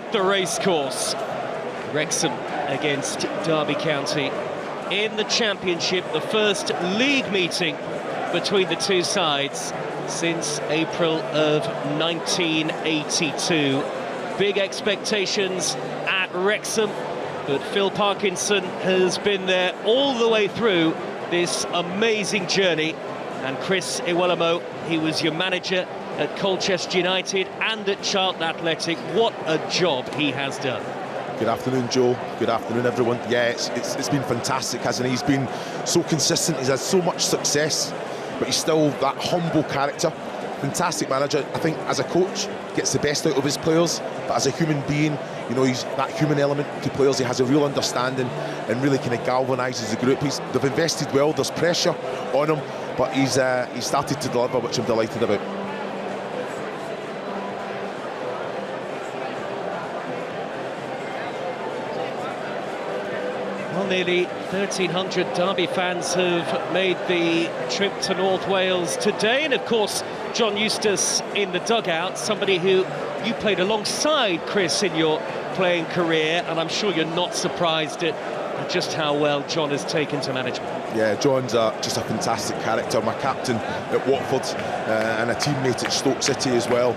at the racecourse. Wrexham against Derby County in the Championship, the first league meeting between the two sides since April of 1982. Big expectations at Wrexham, but Phil Parkinson has been there all the way through this amazing journey. And Chris Iwelumo, he was your manager at Colchester United and at Charlton Athletic. What a job he has done. Good afternoon, Joe. Good afternoon, everyone. Yeah, it's been fantastic, hasn't he? He's been so consistent. He's had so much success, but he's still that humble character. Fantastic manager. I think as a coach, gets the best out of his players, but as a human being, you know, he's that human element to players. He has a real understanding and really kind of galvanises the group. They've invested well. There's pressure on him, but he's started to deliver, which I'm delighted about. Well, nearly 1,300 Derby fans have made the trip to North Wales today, and of course John Eustace in the dugout, somebody who you played alongside, Chris, in your playing career, and I'm sure you're not surprised at just how well John has taken to management. Yeah, John's just a fantastic character, my captain at Watford and a teammate at Stoke City as well.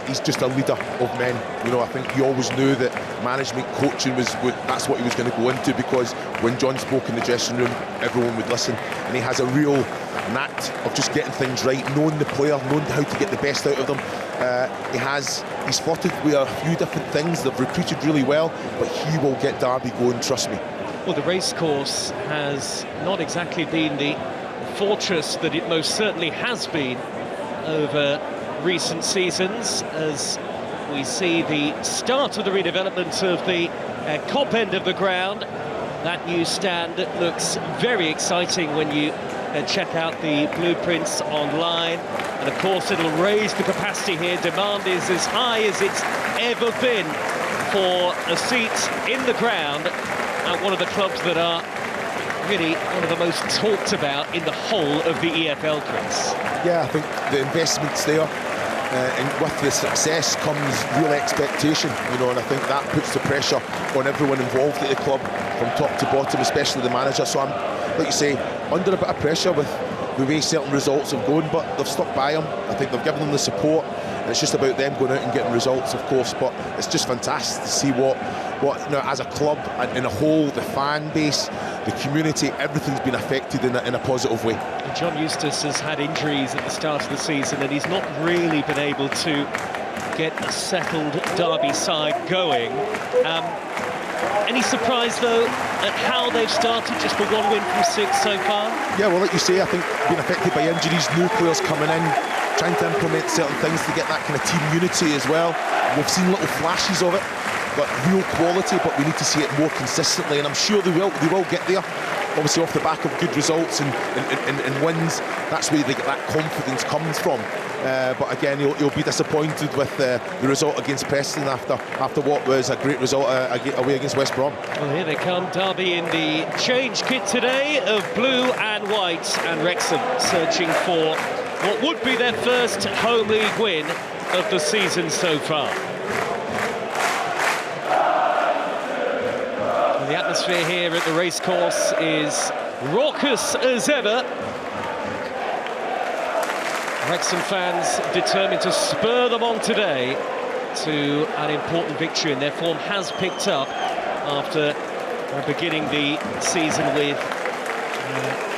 He's just a leader of men. You know, I think he always knew that management, coaching that's what he was going to go into, because when John spoke in the dressing room, everyone would listen. And he has a real knack of just getting things right, knowing the player, knowing how to get the best out of them. He's flirted with a few different things. They've recruited really well, but he will get Derby going, trust me. Well, the racecourse has not exactly been the fortress that it most certainly has been over recent seasons, as we see the start of the redevelopment of the Kop end of the ground. That new stand looks very exciting when you check out the blueprints online, and of course it'll raise the capacity here. Demand is as high as it's ever been for a seat in the ground at one of the clubs that are really one of the most talked about in the whole of the EFL, Chris. Yeah, I think the investment's there. And with the success comes real expectation, you know, and I think that puts the pressure on everyone involved at the club from top to bottom, especially the manager. So I'm, like you say, under a bit of pressure with the way certain results have gone, but they've stuck by him. I think they've given them the support, and it's just about them going out and getting results, of course. But it's just fantastic to see what you know, as a club and in a whole, the fan base, the community, everything's been affected in a positive way. And John Eustace has had injuries at the start of the season, and he's not really been able to get a settled Derby side going. Any surprise, though, at how they've started, just for one win from 6 so far? Yeah, well, like you say, I think being affected by injuries, new players coming in, trying to implement certain things to get that kind of team unity as well. We've seen little flashes of it, but real quality, but we need to see it more consistently, and I'm sure they will get there. Obviously off the back of good results and wins, that's where that confidence comes from. But again, he'll be disappointed with the result against Preston after what was a great result away against West Brom. Well, here they come, Derby in the change kit today of blue and white, and Wrexham searching for what would be their first home league win of the season so far. The atmosphere here at the racecourse is raucous as ever. Wrexham fans determined to spur them on today to an important victory, and their form has picked up after beginning the season with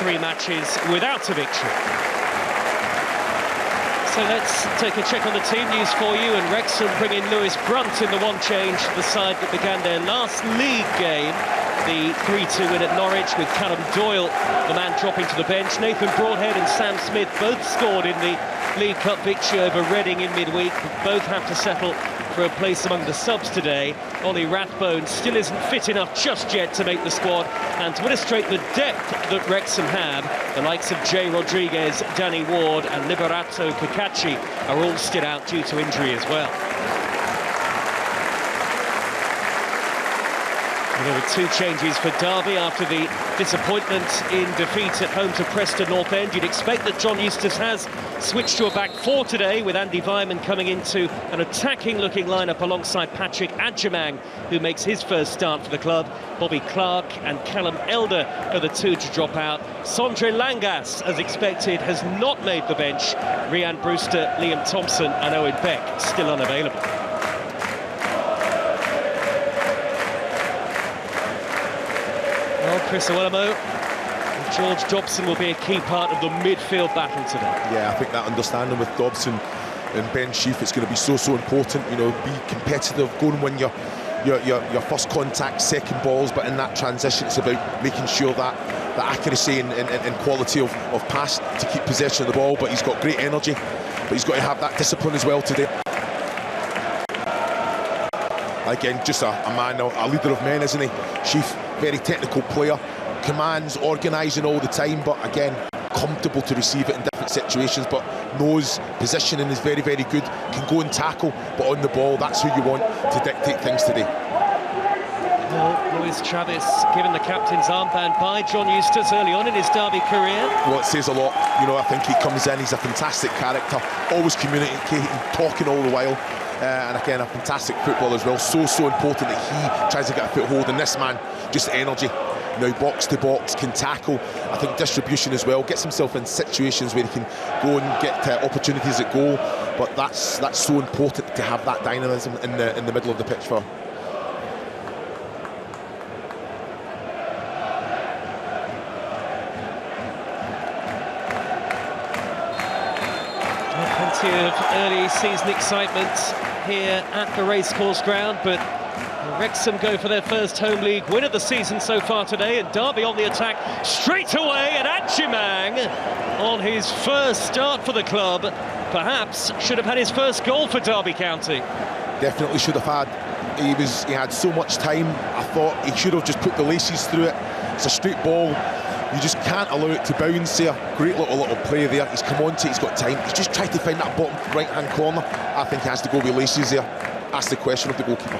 3 matches without a victory. So let's take a check on the team news for you, and Wrexham bring in Lewis Brunt in the one change, the side that began their last league game, the 3-2 win at Norwich, with Callum Doyle, the man dropping to the bench. Nathan Broadhead and Sam Smith both scored in the League Cup victory over Reading in midweek, but both have to settle for a place among the subs today. Ollie Rathbone still isn't fit enough just yet to make the squad, and to illustrate the depth that Wrexham have, the likes of Jay Rodriguez, Danny Ward and Liberato Kakachi are all still out due to injury as well. There were two changes for Derby after the disappointment in defeat at home to Preston North End. You'd expect that John Eustace has switched to a back four today, with Andy Weimann coming into an attacking-looking lineup alongside Patrick Adjemang, who makes his first start for the club. Bobby Clark and Callum Elder are the two to drop out. Sondre Langas, as expected, has not made the bench. Rhian Brewster, Liam Thompson and Owen Beck still unavailable. Well, Chris Owelamo, George Dobson will be a key part of the midfield battle today. Yeah, I think that understanding with Dobson and Ben Sheaf, it's going to be so important. You know, be competitive, go and win your first contact, second balls, but in that transition, it's about making sure that the accuracy and quality of pass to keep possession of the ball. But he's got great energy, but he's got to have that discipline as well today. Again, just a man, a leader of men, isn't he? Sheaf, very technical player, commands, organising all the time, but again, comfortable to receive it in different situations, but knows positioning is very good, can go and tackle, but on the ball, that's who you want to dictate things today. Well, Luis Travis given the captain's armband by John Eustace early on in his Derby career. Well, it says a lot. You know, I think he comes in, he's a fantastic character, always communicating, talking all the while. And again, a fantastic footballer as well. So important that he tries to get a foothold. And this man, just energy. You know, box to box, can tackle. I think distribution as well. Gets himself in situations where he can go and get opportunities at goal. But that's so important to have that dynamism in the middle of the pitch for. Plenty of early season excitement here at the racecourse ground, but Wrexham go for their first home league win of the season so far today, and Derby on the attack straight away, and Adjemang on his first start for the club perhaps should have had his first goal for Derby County. Definitely should have had. He had so much time. I thought he should have just put the laces through it. It's a straight ball. You just can't allow it to bounce here. Great little play there. He's come on to it, he's got time. He's just tried to find that bottom right-hand corner. I think he has to go with laces there. That's the question of the goalkeeper.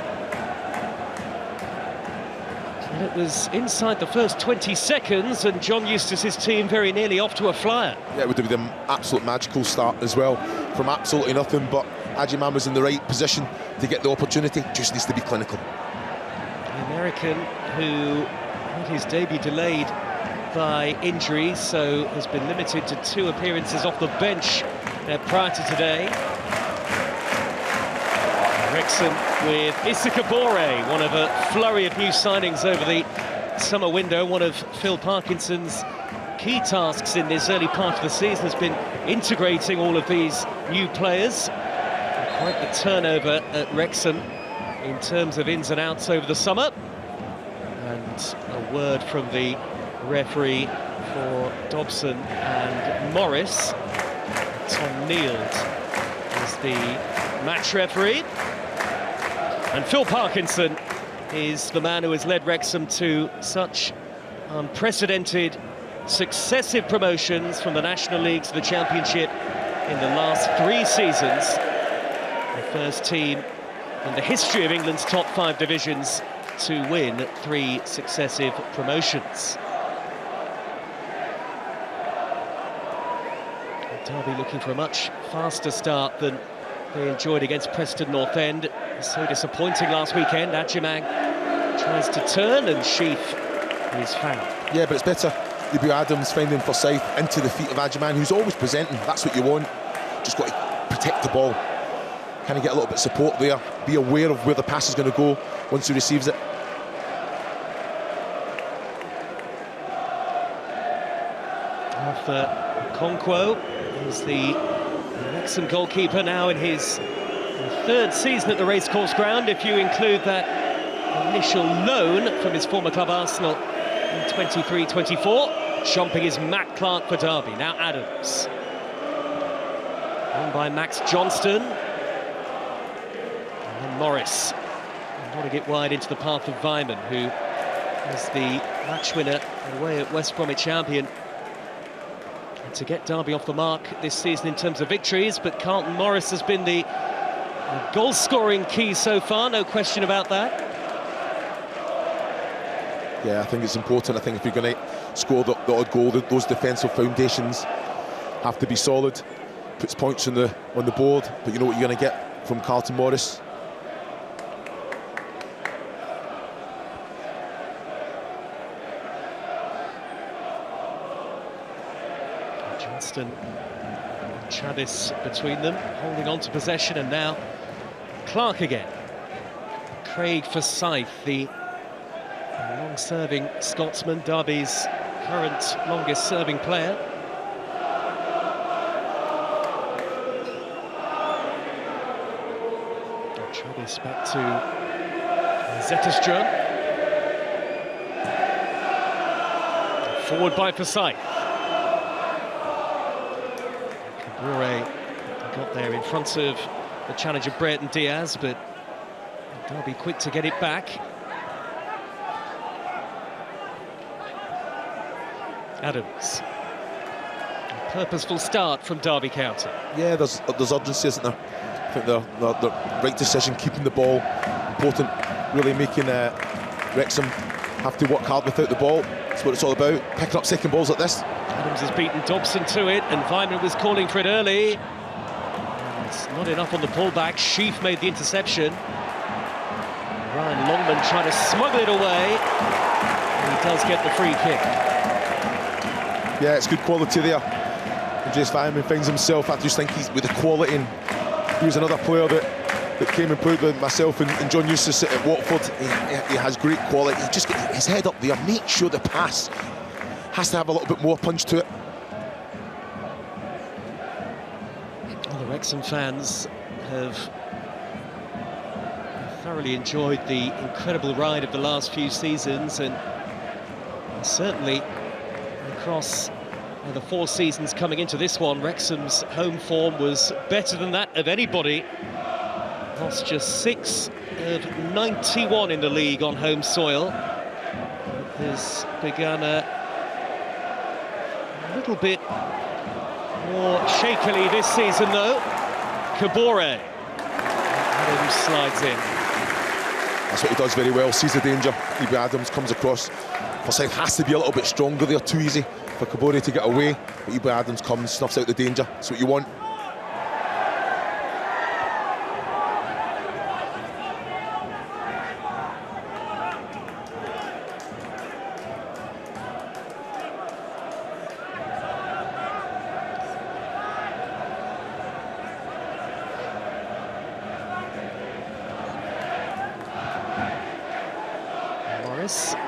And it was inside the first 20 seconds, and John Eustace's team very nearly off to a flyer. Yeah, it would have been an absolute magical start as well, from absolutely nothing, but Adjemang was in the right position to get the opportunity. Just needs to be clinical. The American, who had his debut delayed by injury, so has been limited to 2 appearances off the bench prior to today. Wrexham with Issa Kabore, one of a flurry of new signings over the summer window. One of Phil Parkinson's key tasks in this early part of the season has been integrating all of these new players. Quite the turnover at Wrexham in terms of ins and outs over the summer. And a word from the referee for Dobson and Morris. Tom Neild is the match referee. And Phil Parkinson is the man who has led Wrexham to such unprecedented successive promotions from the National League to the Championship in the last 3 seasons. The first team in the history of England's top 5 divisions to win 3 successive promotions. Derby looking for a much faster start than they enjoyed against Preston North End. So disappointing last weekend. Adjemang tries to turn and Sheaf is fouled. Yeah, but it's better. Debut Adams finding Forsyth into the feet of Adjemang, who's always presenting. That's what you want. Just got to protect the ball. Kind of get a little bit of support there. Be aware of where the pass is going to go once he receives it. Arthur Conquo is the Wrexham goalkeeper now in his 3rd season at the racecourse ground, if you include that initial loan from his former club Arsenal in 23-24. Chomping is Matt Clark for Derby. Now Adams. On by Max Johnston. And then Morris. Want to get wide into the path of Weimann, who is the match winner away at West Bromwich Albion. And to get Derby off the mark this season in terms of victories, but Carlton Morris has been the goal-scoring key so far, no question about that. Yeah, I think it's important. I think if you're going to score the odd goal, those defensive foundations have to be solid. Puts points on the board, but you know what you're going to get from Carlton Morris. Johnston and Travis between them, holding on to possession, and now Clark again. Craig Forsyth, the long-serving Scotsman, Derby's current longest-serving player. And Travis back to Zetterström. Forward by Forsyth. Kabore got there in front of the challenger Brereton Diaz, but Derby quick to get it back. Adams. A purposeful start from Derby County. Yeah, there's urgency, isn't there? I think the right decision, keeping the ball, important, really making Wrexham have to work hard without the ball. That's what it's all about, picking up second balls like this. Adams has beaten Dobson to it, and Vyman was calling for it early. It's not enough on the pullback. Sheaf made the interception. Ryan Longman trying to smuggle it away. And he does get the free kick. Yeah, it's good quality there. And Jace Vyman finds himself, I just think he's with the quality, and he was another player that came and played with myself and John Eustace at Watford. He has great quality. He just get his head up there, make sure the pass has to have a little bit more punch to it. Well, the Wrexham fans have thoroughly enjoyed the incredible ride of the last few seasons, and certainly across the 4 seasons coming into this one, Wrexham's home form was better than that of anybody. Lost just 6 of 91 in the league on home soil. It has begun a little bit more shakily this season, though. Kabore. Adams slides in. That's what he does very well, sees the danger. Ibu Adams comes across. Forsyth has to be a little bit stronger there, too easy for Kabore to get away. But Ibu Adams comes, snuffs out the danger. That's what you want.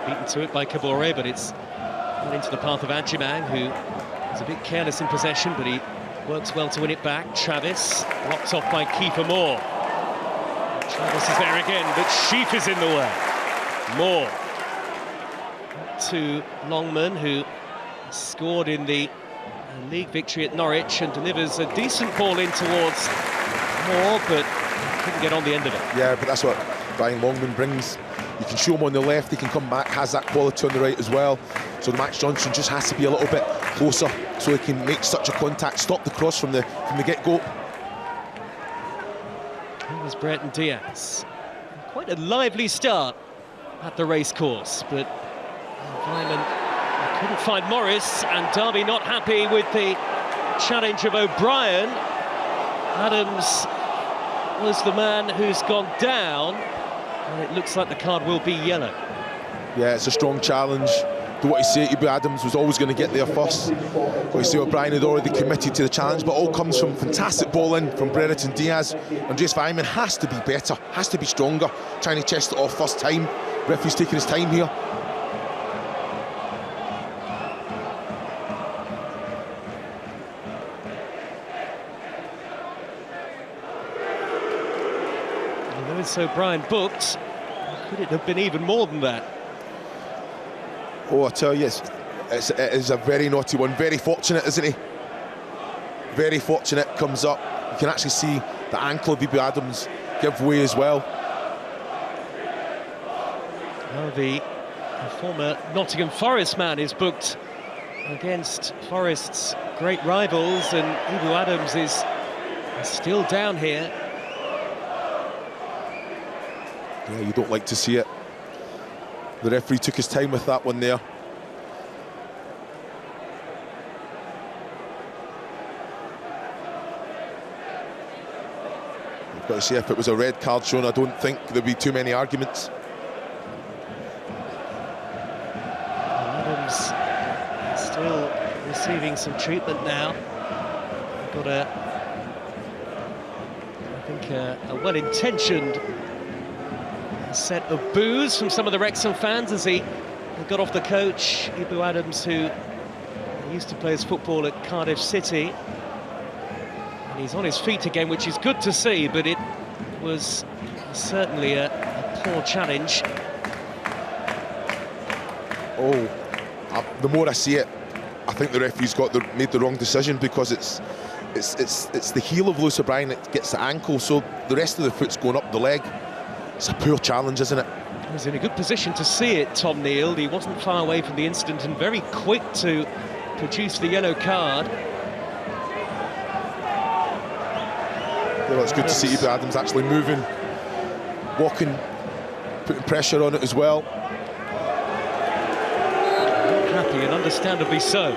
Beaten to it by Kabore, but it's not into the path of Adjimang, who is a bit careless in possession, but he works well to win it back. Travis, blocked off by Kiefer Moore. Travis is there again, but Sheaf is in the way. Moore to Longman, who scored in the league victory at Norwich and delivers a decent ball in towards Moore, but couldn't get on the end of it. Yeah, but that's what Brian Longman brings. You can show him on the left, he can come back, has that quality on the right as well. So Max Johnson just has to be a little bit closer so he can make such a contact, stop the cross from the get-go. It was Brereton Diaz. Quite a lively start at the racecourse, but Vyman couldn't find Morris, and Derby not happy with the challenge of O'Brien. Adams was the man who's gone down, and it looks like the card will be yellow. Yeah, it's a strong challenge. Do what you say, Ibu Adams was always going to get there first. What you say, O'Brien had already committed to the challenge, but all comes from fantastic ball in from Brereton Diaz. And Jace Vyman has to be better, has to be stronger, trying to chest it off first time. Referee's taking his time here. So O'Brien booked. Could it have been even more than that? Oh, I tell you, it is a very naughty one. Very fortunate, isn't he? Very fortunate. Comes up. You can actually see the ankle of Ibu Adams give way as well. Well, the former Nottingham Forest man is booked against Forest's great rivals, and Ibu Adams is still down here. Yeah, you don't like to see it. The referee took his time with that one there. We've got to see if it was a red card shown. I don't think there'd be too many arguments. Adams still receiving some treatment now. Got a well-intentioned set of boos from some of the Wrexham fans as he got off the coach. Ibu Adams, who used to play his football at Cardiff City, and he's on his feet again, which is good to see, but it was certainly a poor challenge. Oh, the more I see it, I think the referee's made the wrong decision, because it's the heel of Lewis O'Brien that gets the ankle, so the rest of the foot's going up the leg. It's a poor challenge, isn't it? He was in a good position to see it, Tom Neal. He wasn't far away from the incident and very quick to produce the yellow card. Well, it's good to see Ibu Adams actually moving, walking, putting pressure on it as well. Happy, and understandably so.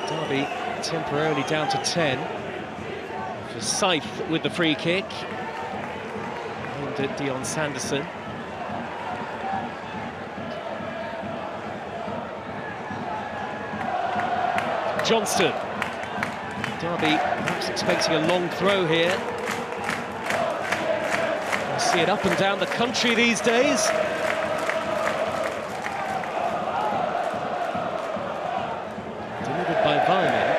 Derby temporarily down to 10. For Scythe with the free kick. Aimed at Dion Sanderson. Johnston. Derby perhaps expecting a long throw here. I see it up and down the country these days. Delivered by Vyman.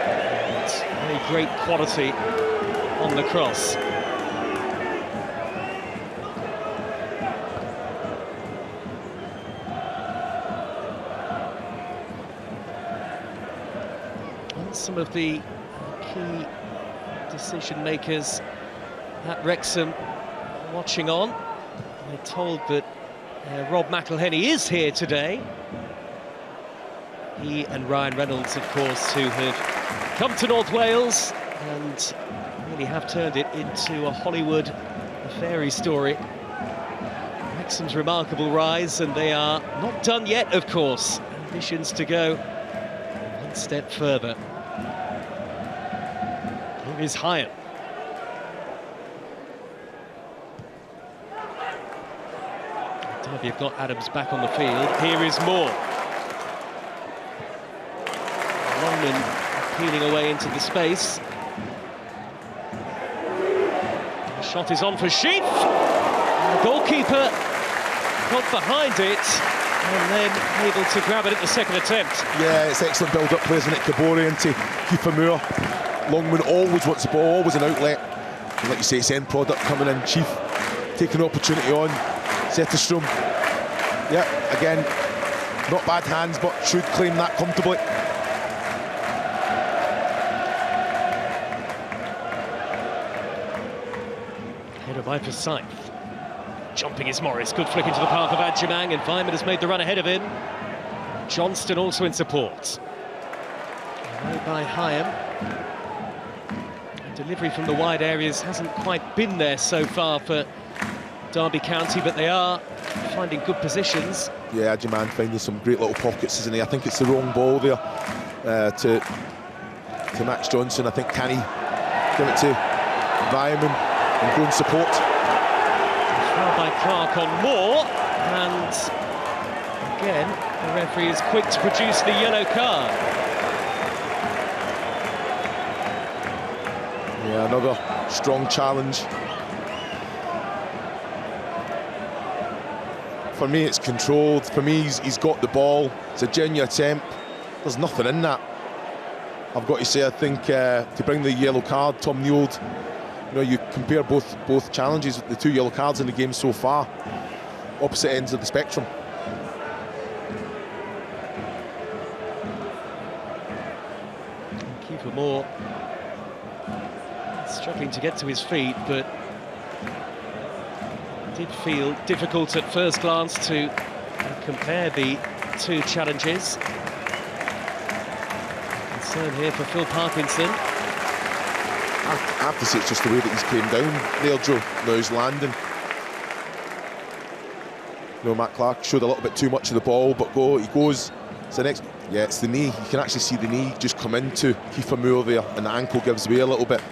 It's very great quality on the cross. And some of the key decision makers at Wrexham watching on. We're told that Rob McElhenney is here today. He and Ryan Reynolds, of course, who have come to North Wales and really have turned it into a Hollywood fairy story. Wrexham's remarkable rise, and they are not done yet, of course. Ambitions to go one step further. Here is Hyatt. Derby have got Adams back on the field. Here is Moore. Longman peeling away into the space. The shot is on for Sheaf. And the goalkeeper got behind it and then able to grab it at the second attempt. Yeah, it's excellent build-up play, isn't it? Kabori into Kiefer Moore. Longman always wants the ball, always an outlet. And like you say, it's end product coming in. Chief taking the opportunity on. Zetterstrom. Yeah, again, not bad hands, but should claim that comfortably. Header by for Scythe. Jumping is Morris. Good flick into the path of Adjumang, and Vyman has made the run ahead of him. Johnston also in support. Away by Hyam. Delivery from the wide areas hasn't quite been there so far for Derby County, but they are finding good positions. Yeah, Adjumang finding some great little pockets, isn't he? I think it's the wrong ball there to Max Johnson. I think can he give it to Vyman and go and support? Foul by Clark on Moore, and again the referee is quick to produce the yellow card. Yeah, another strong challenge. For me, it's controlled. For me, he's got the ball. It's a genuine attempt. There's nothing in that. I've got to say, I think to bring the yellow card, Tom Neal, you compare both challenges, the two yellow cards in the game so far, opposite ends of the spectrum. Kiefer Moore struggling to get to his feet, but did feel difficult at first glance to compare the two challenges. Concern here for Phil Parkinson. I have to say it's just the way that he's came down there, Joe. Now he's landing. You know, Matt Clark showed a little bit too much of the ball, but he goes. It's the next. Yeah, it's the knee. You can actually see the knee just come into Kiefer Moore there, and the ankle gives way a little bit.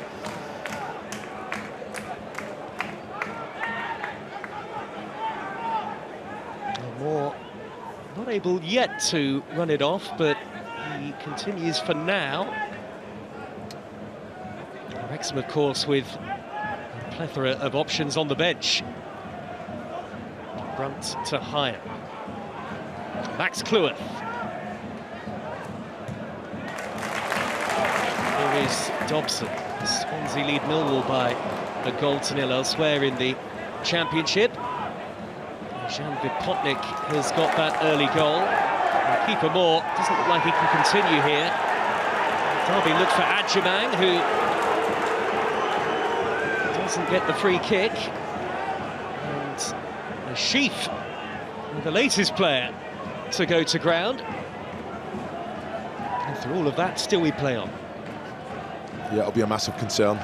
Moore not able yet to run it off, but he continues for now. Wrexham, of course, with a plethora of options on the bench. Brunt to Hyatt. Max Cleworth. Here is Dobson. Swansea lead Millwall by a goal to nil elsewhere in the Championship. Jan Vipotnik has got that early goal. And keeper Moore doesn't look like he can continue here. Derby look for Adjumang, who doesn't get the free kick. And a Sheaf, the latest player to go to ground. And through all of that, still we play on. Yeah, it'll be a massive concern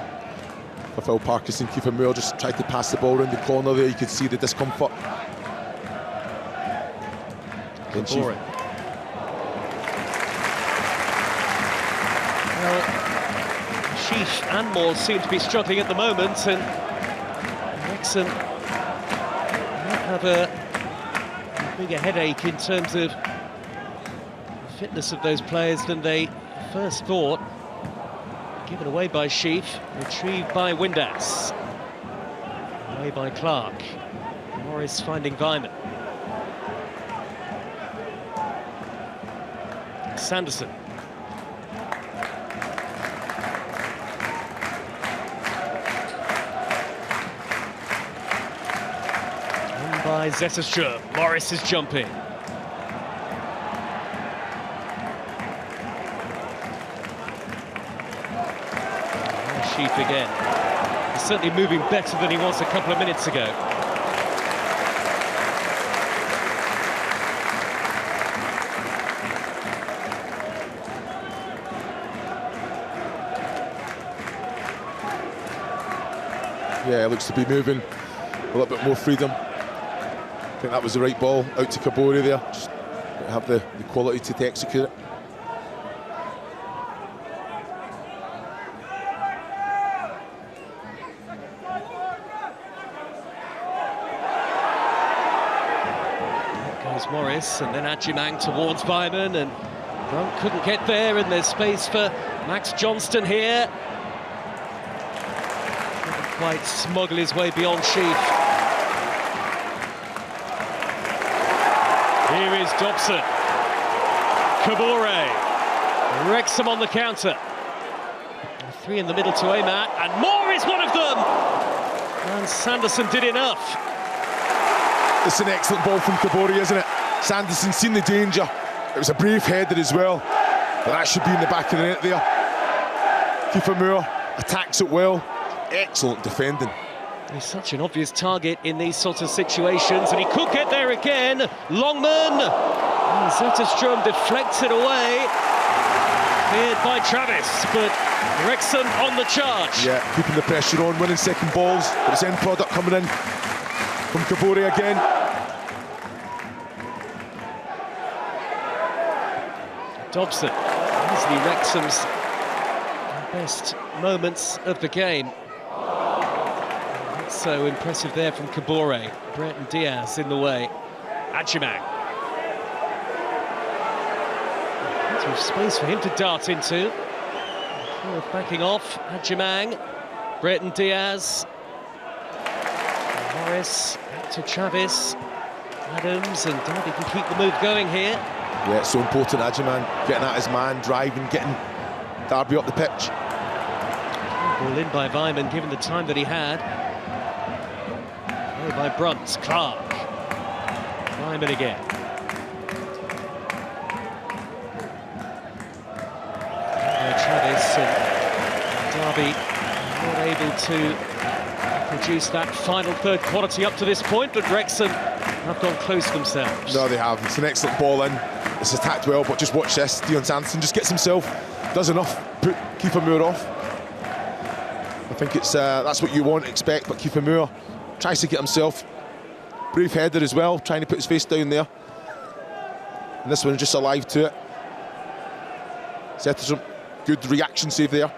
for Phil Parkinson. Kiefer Moore just tried to pass the ball around the corner there. You could see the discomfort. Well, Sheaf and Moore seem to be struggling at the moment, and Wrexham might have a bigger headache in terms of the fitness of those players than they first thought. Given away by Sheaf, retrieved by Windass. Away by Clark. Morris finding Vyman. Sanderson. And by Zetterstrom. Morris is jumping. Sheaf again. He's certainly moving better than he was a couple of minutes ago. Yeah, looks to be moving a little bit more freedom. I think that was the right ball out to Kabore there. Just have the quality to execute it. There goes Morris, and then Adjumang towards Vyman, and Brunt couldn't get there, and there's space for Max Johnston here. Quite smuggle his way beyond Sheaf. Here is Dobson. Kabore. Wrexham on the counter. Three in the middle to aim at, and Moore is one of them! And Sanderson did enough. It's an excellent ball from Kabore, isn't it? Sanderson's seen the danger. It was a brave header as well, but that should be in the back of the net there. Kiefer Moore attacks it well. Excellent defending. He's such an obvious target in these sort of situations, and he could get there again. Longman. And Zetterstrom deflects it away. Cleared by Travis, but Wrexham on the charge. Yeah, keeping the pressure on, winning second balls. But it's end product coming in from Kabore again. Dobson, easily Wrexham's best moments of the game. So impressive there from Kabore. Brereton Diaz in the way. Adjumang. Plenty of space for him to dart into. Backing off. Adjumang. Brereton Diaz. Morris. Back to Travis. Adams, and Derby can keep the move going here. Yeah, it's so important, Adjumang getting at his man, driving, getting Derby up the pitch. Ball in by Vyman, given the time that he had. By Brunt, Clark. Vyman again. Travis, and Derby not able to produce that final third quality up to this point, but Wrexham have gone close themselves. No, they have. It's an excellent ball in. It's attacked well, but just watch this. Dion Sanderson just gets himself, does enough, put Kiefer Moore off. I think it's that's what you want, expect, but Kiefer Moore tries to get himself Brave header as well, trying to put his face down there. And this one just alive to it. Zetterstrom, good reaction save there.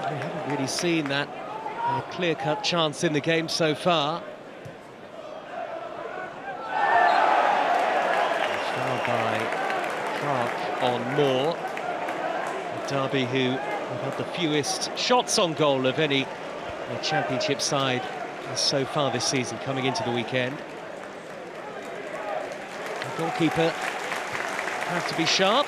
We haven't really seen that clear-cut chance in the game so far. Foul by Clark on Moore. Derby, who have had the fewest shots on goal of any championship side so far this season, coming into the weekend. The goalkeeper has to be sharp.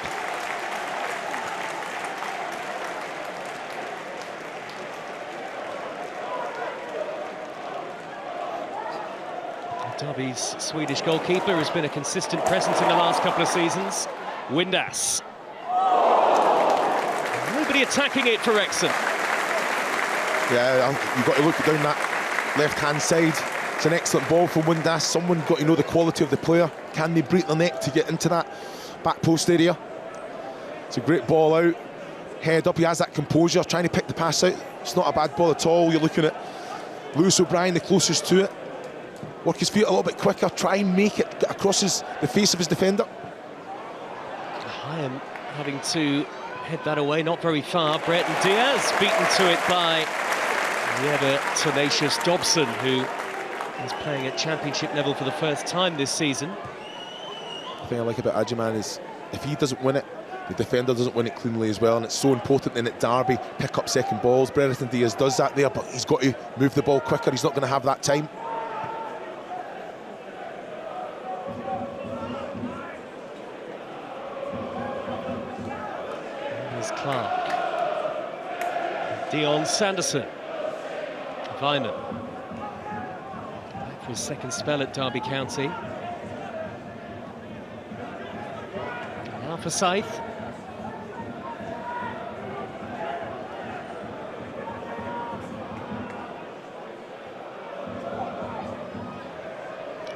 Derby's Swedish goalkeeper has been a consistent presence in the last couple of seasons. Windass. Nobody attacking it for Wrexham. Yeah, you've got to look down that left-hand side. It's an excellent ball from Windass. Someone got to know the quality of the player. Can they break their neck to get into that back post area? It's a great ball out. Head up, he has that composure, trying to pick the pass out. It's not a bad ball at all. You're looking at Lewis O'Brien, the closest to it. Work his feet a little bit quicker, try and make it get across the face of his defender. Hyam having to head that away, not very far. Brett and Diaz beaten to it by the ever tenacious Dobson, who is playing at championship level for the first time this season. The thing I like about Adjaman is if he doesn't win it, the defender doesn't win it cleanly as well, and it's so important then at Derby, pick up second balls. Brereton Diaz does that there, but he's got to move the ball quicker. He's not going to have that time. Clark, Dion Sanderson, Vyman, back for his second spell at Derby County. Now for Scythe.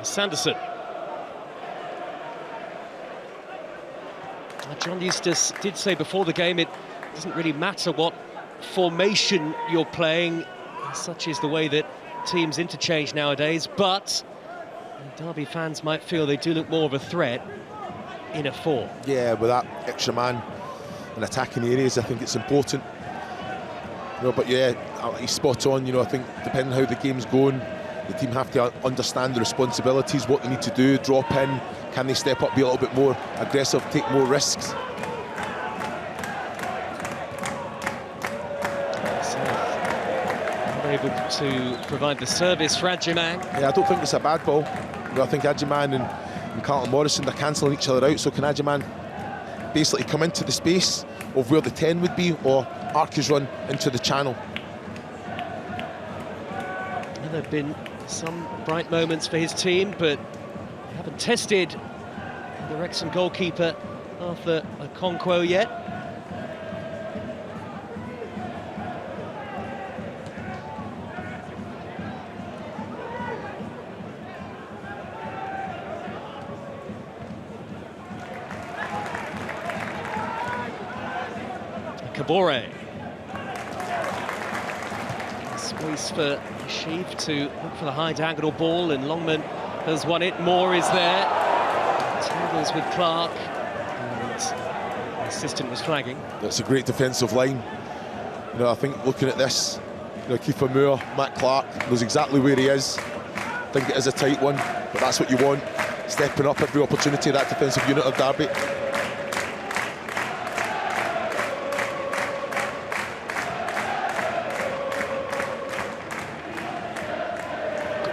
Sanderson. John Eustace did say before the game it doesn't really matter what formation you're playing, such is the way that teams interchange nowadays, but Derby fans might feel they do look more of a threat in a 4. Yeah, with that extra man in attacking areas, I think it's important. You know, but yeah, he's spot on. You know, I think depending on how the game's going, the team have to understand the responsibilities, what they need to do, drop in. Can they step up, be a little bit more aggressive, take more risks? Able to provide the service for Adjaman. Yeah, I don't think it's a bad ball. You know, I think Adjaman and Carlton Morrison, they're cancelling each other out, so can Adjaman basically come into the space of where the 10 would be, or arc his run into the channel? Well, there have been some bright moments for his team, but they haven't tested the Wrexham goalkeeper Arthur Okonkwo yet. Kabore. Squeeze for Sheaf to look for the high diagonal ball, and Longman has won it. Moore is there. Tangles with Clark. And the assistant was flagging. That's a great defensive line. You know, I think looking at this, you know, Kiefer Moore, Matt Clark knows exactly where he is. I think it is a tight one, but that's what you want. Stepping up every opportunity, that defensive unit of Derby.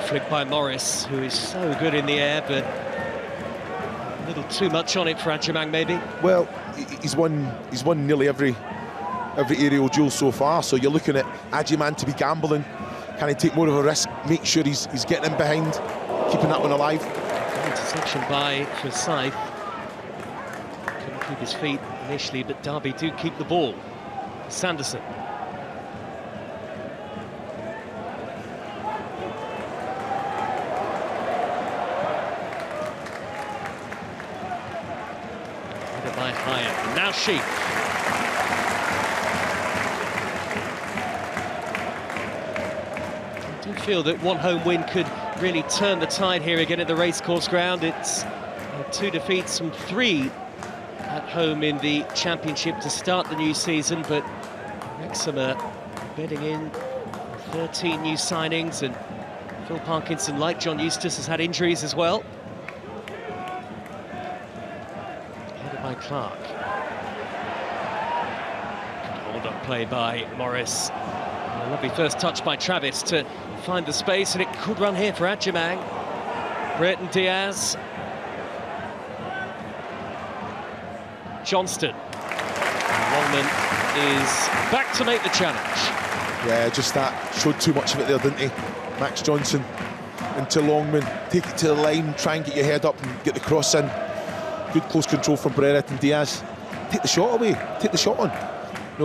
Flick by Morris, who is so good in the air, but a little too much on it for Adjaman, maybe. Well, he's won nearly every aerial duel so far, so you're looking at Adjaman to be gambling. Can he take more of a risk, make sure he's getting in behind, keeping that one alive? Interception by Forsyth. Couldn't keep his feet initially, but Derby do keep the ball. Sanderson. By Hyam. Now Sheep. feel that one home win could really turn the tide here again at the racecourse ground. It's 2 defeats from 3 at home in the Championship to start the new season, but Wrexham are bedding in 13 new signings, and Phil Parkinson, like John Eustace, has had injuries as well. Headed by Clark. Hold up play by Morris. A lovely first touch by Travis to find the space, and it could run here for Adjumang. Brereton Diaz. Johnston. Longman is back to make the challenge. Yeah, just that. Showed too much of it there, didn't he? Max Johnson into Longman. Take it to the line, try and get your head up and get the cross in. Good close control from Brereton Diaz. Take the shot away, take the shot on.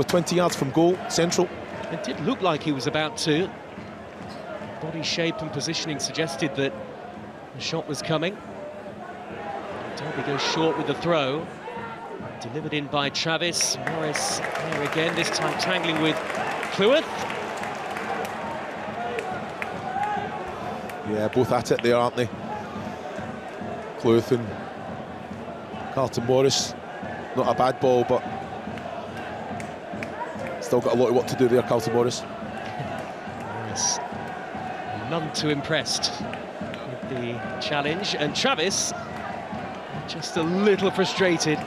20 yards from goal, central. It did look like he was about to. Body shape and positioning suggested that the shot was coming. Derby goes short with the throw. Delivered in by Travis. Morris there again, this time tangling with Cleworth. Yeah, both at it there, aren't they? Cleworth and Carlton Morris. Not a bad ball, but still got a lot of work to do there, Carlton Morris. Morris, none too impressed with the challenge, and Travis just a little frustrated.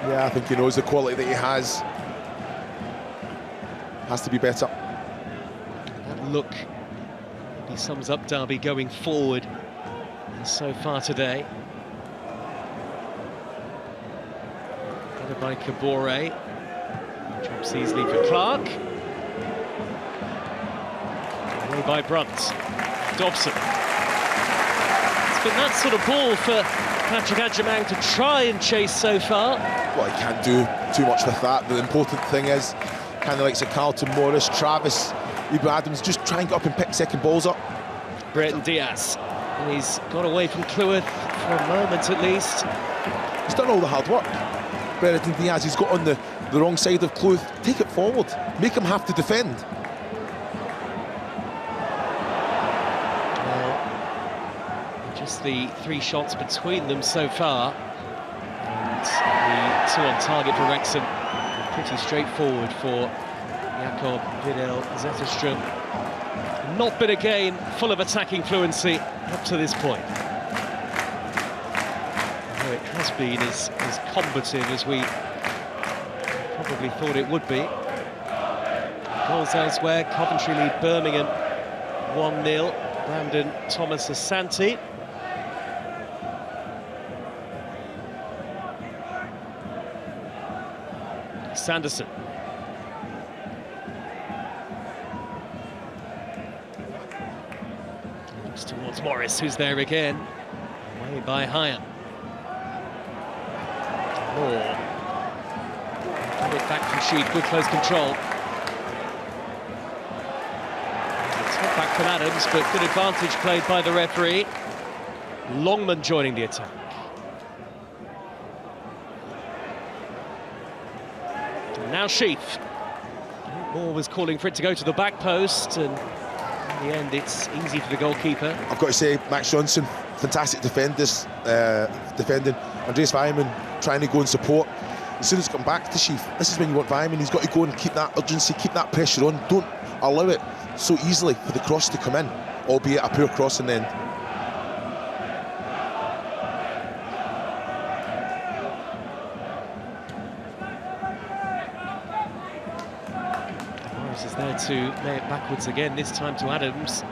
Yeah, I think he knows the quality that he has. Has to be better. That look maybe sums up Derby going forward so far today. Headed by Kabore. Drops easily for Clark. Away by Brunt. Dobson. It's been that sort of ball for Patrick Adjumang to try and chase so far. Well, he can't do too much with that. The important thing is, kind of like Carlton Morris, Travis, Ibu Adams, just try and get up and pick second balls up. Brereton Diaz. And he's got away from Cleworth for a moment at least. He's done all the hard work. Brereton Diaz, he's got on the wrong side of Cleworth. Take it forward. Make him have to defend. Well, just the 3 shots between them so far. And the 2 on target for Wrexham. Pretty straightforward for Jakob Vidal Zetterstrom. Not been a game full of attacking fluency up to this point. Though it has been as combative as we probably thought it would be. Goals elsewhere. Coventry lead Birmingham 1-0. Brandon Thomas Asante. Sanderson. Looks towards Morris, who's there again. Away by Higher. Moore. Get it back from Sheep, good close control. It's not back from Adams, but good advantage played by the referee. Longman joining the attack. Now Sheaf. Moore was calling for it to go to the back post, and in the end it's easy for the goalkeeper. I've got to say, Max Johnson, fantastic defending. Andreas Weimann trying to go and support. As soon as it's come back to Sheaf, this is when you want Weimann. He's got to go and keep that urgency, keep that pressure on. Don't allow it so easily for the cross to come in, albeit a poor cross in the end. Morris is there to lay it backwards again, this time to Adams.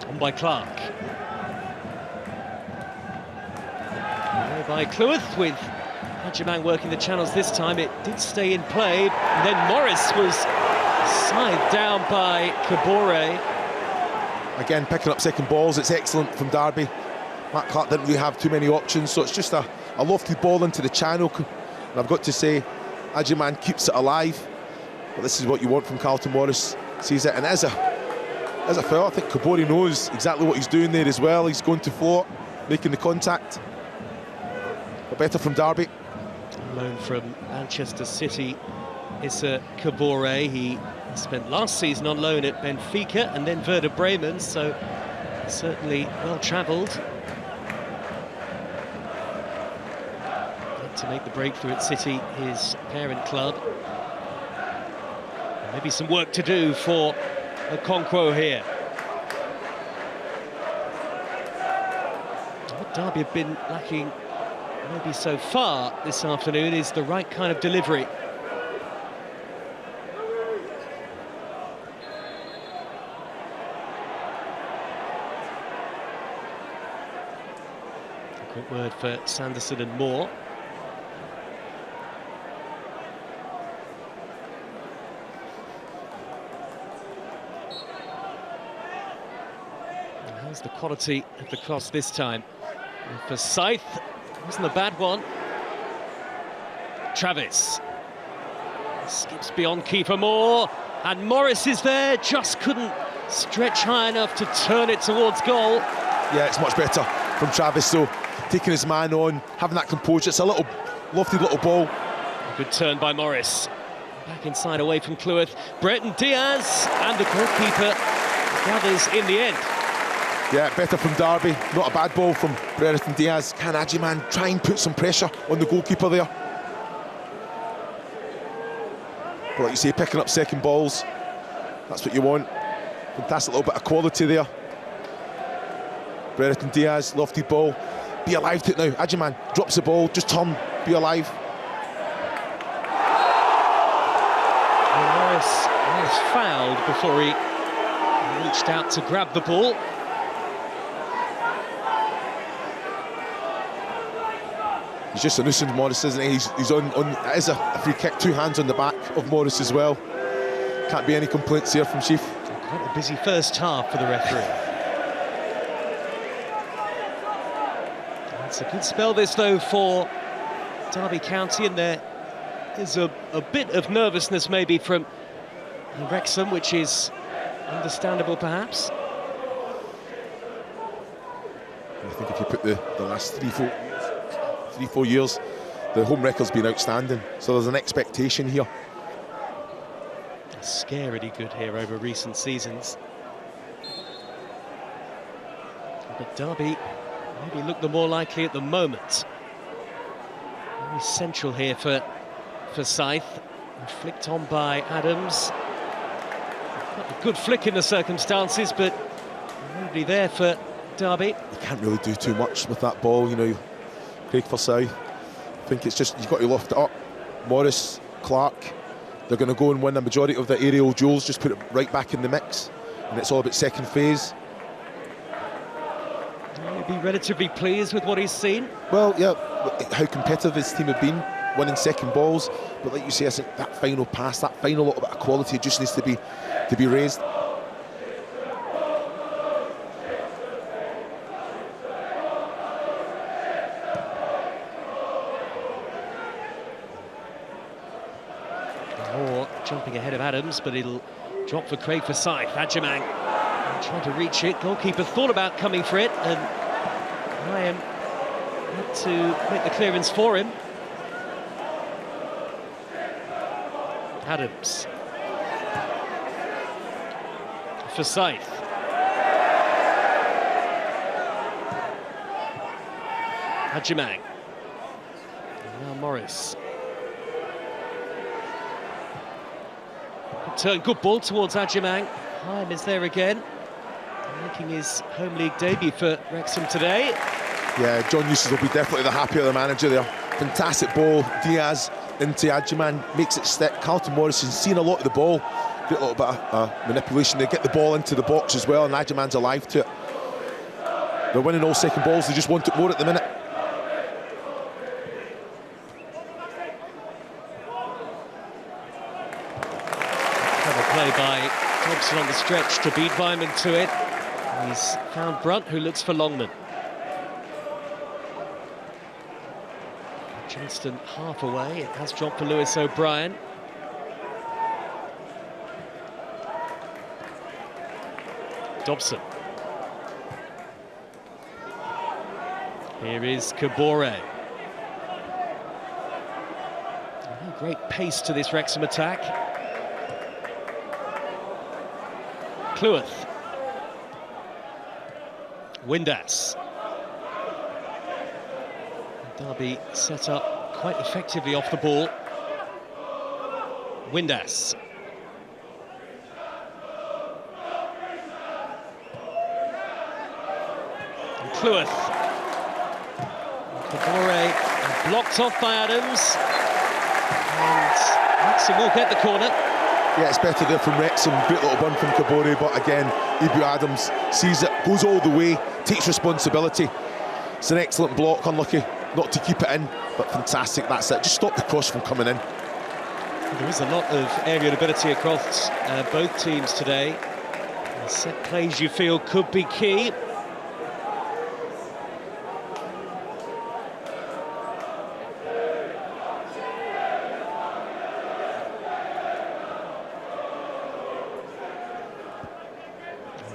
On by Clark. Away by Cleworth, with Adjumang working the channels this time. It did stay in play. And then Morris was scythed down by Kabore. Again, picking up second balls, it's excellent from Derby. Matt Clark didn't really have too many options, so it's just a lofted ball into the channel. And I've got to say, Adjumang keeps it alive. But this is what you want from Carlton Morris. Sees it, and it is a as a foul. I think Kabori knows exactly what he's doing there as well. He's going to floor, making the contact. But better from Derby. Loan from Manchester City, Issa Kabore. He spent last season on loan at Benfica and then Werder Bremen, so certainly well travelled. To make the breakthrough at City, his parent club. Maybe some work to do for Okonkwo here. What Derby have been lacking maybe so far this afternoon is the right kind of delivery. A quick word for Sanderson and Moore. How's the quality of the cross this time? And for Scythe, wasn't a bad one. Travis skips beyond keeper Moore, and Morris is there, just couldn't stretch high enough to turn it towards goal. Yeah, it's much better from Travis, so taking his man on, having that composure. It's a little lofty little ball. A good turn by Morris. Back inside away from Cleworth. Brereton Diaz, and the goalkeeper gathers in the end. Yeah, better from Derby. Not a bad ball from Brereton Diaz. Can Agyemang try and put some pressure on the goalkeeper there? But like you say, picking up second balls, that's what you want. Fantastic little bit of quality there. Brereton Diaz, lofty ball. Be alive to it now. Agyemang drops the ball, just turn, be alive. Well, Morris was fouled before he reached out to grab the ball. He's just a nuisance, Morris, isn't he? He's on it is a free kick, two hands on the back of Morris as well. Can't be any complaints here from Chief. Quite a busy first half for the referee. It's a good spell this though for Derby County, and there is a bit of nervousness maybe from Wrexham, which is understandable perhaps. I think if you put the last 3-4 years, the home record's been outstanding, so there's an expectation here. Scarily good here over recent seasons. But Derby maybe look the more likely at the moment. Very central here for Scythe. And flicked on by Adams. Quite a good flick in the circumstances, but nobody there for Derby. You can't really do too much with that ball, you know. Craig Forsyth, I think it's just, you've got to loft it up. Morris, Clark, they're going to go and win the majority of the aerial duels, just put it right back in the mix, and it's all about second phase. He'll be relatively pleased with what he's seen. Well, yeah, how competitive his team have been, winning second balls, but like you say, I think that final pass, that final little bit of quality just needs to be raised. Jumping ahead of Adams, but it'll drop for Craig Forsyth. Agyemang trying to reach it. Goalkeeper thought about coming for it, and Ryan had to make the clearance for him. Adams. Forsyth. Agyemang. Now Morris. Turn, good ball towards Agyemang. Heim is there again, making his home league debut for Wrexham today. Yeah, John Eustace will be definitely the happier the manager there. Fantastic ball, Diaz into Agyemang, makes it stick. Carlton Morrison's seen a lot of the ball. Great little bit of manipulation. They get the ball into the box as well, and Agyemang's alive to it. They're winning all second balls, they just want it more at the minute. Play by Thompson on the stretch to beat Vyman to it. He's found Brunt, who looks for Longman. Johnston half away. It has dropped for Lewis O'Brien. Dobson. Here is Kabore. Great pace to this Wrexham attack. Cleworth. Windass. Derby set up quite effectively off the ball. Windass. And Cleworth. Kabore blocked off by Adams. And Wrexham will get the corner. Yeah, it's better there from Wrexham. Great little run from Kabore, but again, Ibu Adams sees it, goes all the way, takes responsibility. It's an excellent block, unlucky not to keep it in, but fantastic, that's it. Just stop the cross from coming in. There is a lot of aerial ability across both teams today. The set plays you feel could be key.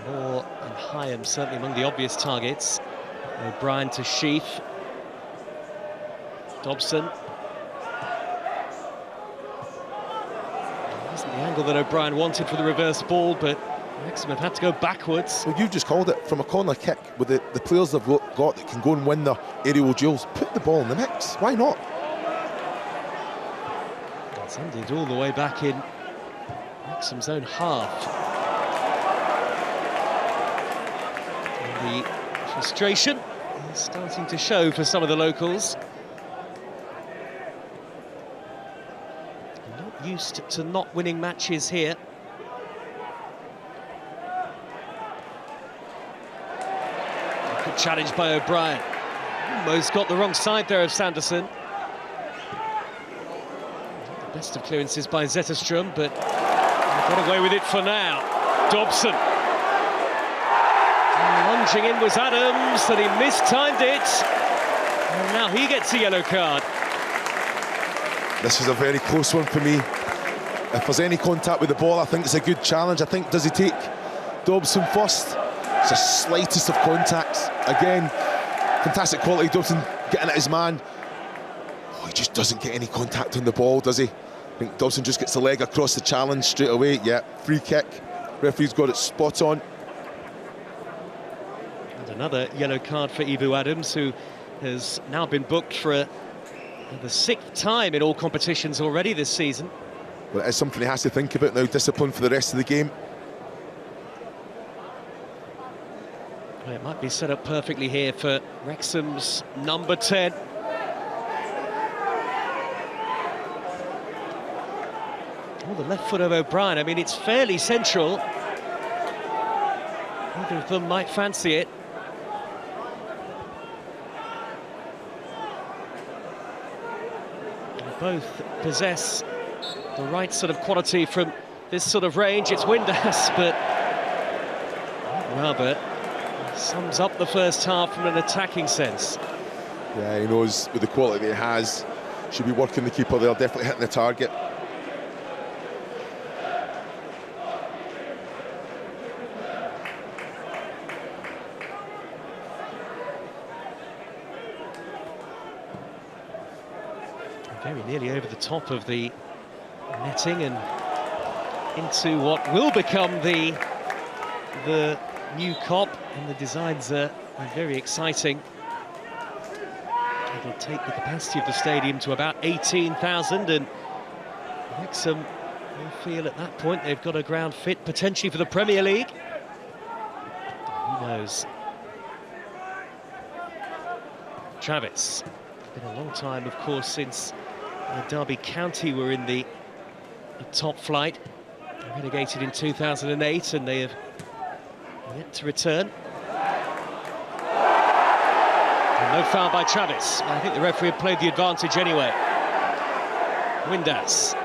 Moore and Hyam certainly among the obvious targets. O'Brien to Sheaf. Dobson. Wasn't the angle that O'Brien wanted for the reverse ball, but Wrexham have had to go backwards. Well, you've just called it, from a corner kick, with the players they've got that can go and win their aerial duels, put the ball in the mix. Why not? It's ended all the way back in Wrexham's own half. And the frustration is starting to show for some of the locals. Not used to not winning matches here. Good challenge by O'Brien. Almost got the wrong side there of Sanderson. The best of clearances by Zetterstrom, but got away with it for now. Dobson. Lunging in was Adams, and he mistimed it. And now he gets a yellow card. This is a very close one for me. If there's any contact with the ball, I think it's a good challenge. I think, does he take Dobson first? It's the slightest of contacts. Again, fantastic quality, Dobson getting at his man. Oh, he just doesn't get any contact on the ball, does he? I think Dobson just gets the leg across the challenge straight away. Yeah, free kick. Referee's got it spot on. And another yellow card for Ibu Adams, who has now been booked for the 6th time in all competitions already this season. Well, it is something he has to think about now, discipline for the rest of the game. Well, it might be set up perfectly here for Wrexham's number 10. Oh, the left foot of O'Brien, I mean, it's fairly central. Neither of them might fancy it. Both possess the right sort of quality from this sort of range. It's Windass, but rather sums up the first half from an attacking sense. Yeah, he knows with the quality he has, should be working the keeper there, definitely hitting the target. Very nearly over the top of the netting and into what will become the new Kop, and the designs are very exciting. It'll take the capacity of the stadium to about 18,000, and Wrexham will feel at that point they've got a ground fit potentially for the Premier League. Who knows? Travis. It's been a long time, of course, since Derby County were in the top flight. Relegated in 2008, and they have yet to return. And no foul by Travis. I think the referee had played the advantage anyway. Windass.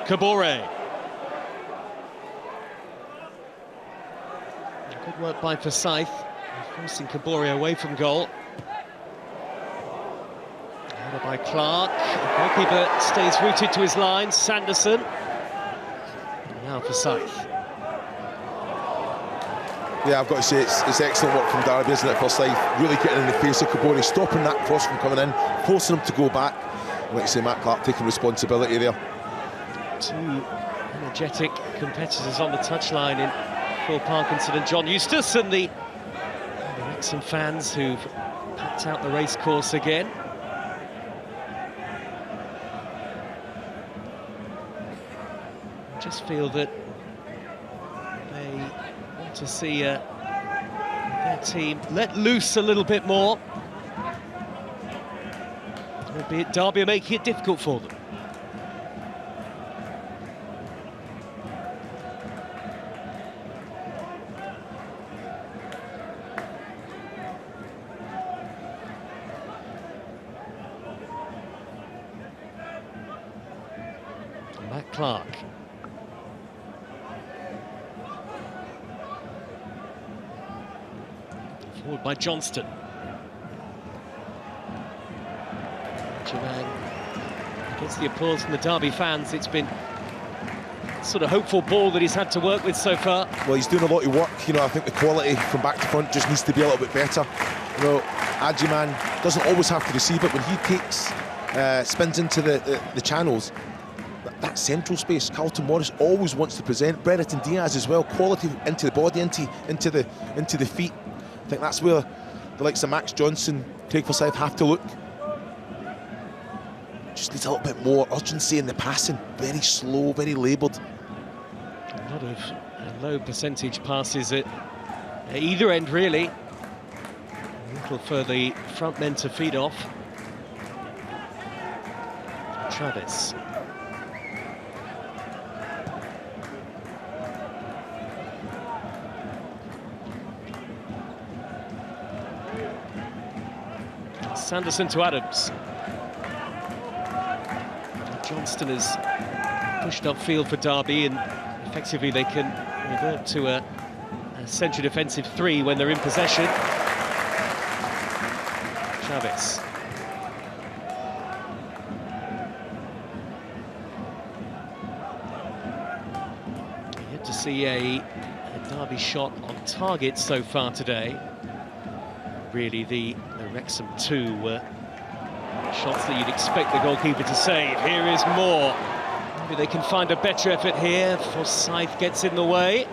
Kabore. Good work by Forsyth, forcing Kabore away from goal. By Clark, the goalkeeper stays rooted to his line. Sanderson. Now for Scythe. Yeah, I've got to say, it's excellent work from Derby, isn't it, for Scythe? Really getting in the face of Kabori, stopping that cross from coming in, forcing him to go back. Like I say, Matt Clark taking responsibility there. Two energetic competitors on the touchline in Phil Parkinson and John Eustace, and the Wrexham fans who've packed out the racecourse again. I just feel that they want to see their team let loose a little bit more. Albeit Derby are making it difficult for them. Matt Clark. Forward by Johnston. Against the applause from the Derby fans, it's been sort of hopeful ball that he's had to work with so far. Well, he's doing a lot of work. You know, I think the quality from back to front just needs to be a little bit better. You know, Adjiman doesn't always have to receive it. When he takes, spins into the channels, that central space, Carlton Morris always wants to present. Brereton Diaz as well, quality into the body, into the feet. I think that's where the likes of Max Johnson, Craig Forsyth have to look. Just needs a little bit more urgency in the passing. Very slow, very laboured. A lot of low percentage passes at either end, really. A little for the front men to feed off. Travis. Sanderson to Adams. Johnston has pushed upfield for Derby, and effectively they can revert to a central defensive three when they're in possession. Travis. Yet to see a Derby shot on target so far today. Really, the Wrexham 2 were shots that you'd expect the goalkeeper to save. Here is more. Maybe they can find a better effort here. Forsyth gets in the way.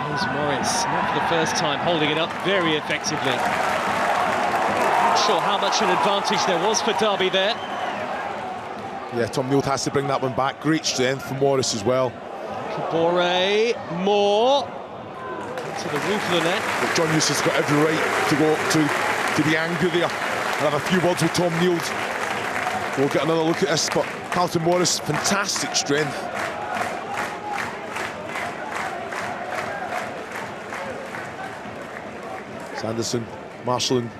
Here's Morris, not for the first time, holding it up very effectively. Not sure how much an advantage there was for Derby there. Yeah, Tom Neild has to bring that one back. Great strength from Morris as well. Kabore, more to the roof of the net. But John Eustace has got every right to go to be angry there and have a few words with Tom Neild. We'll get another look at this, but Carlton Morris, fantastic strength. Sanderson, Marshall and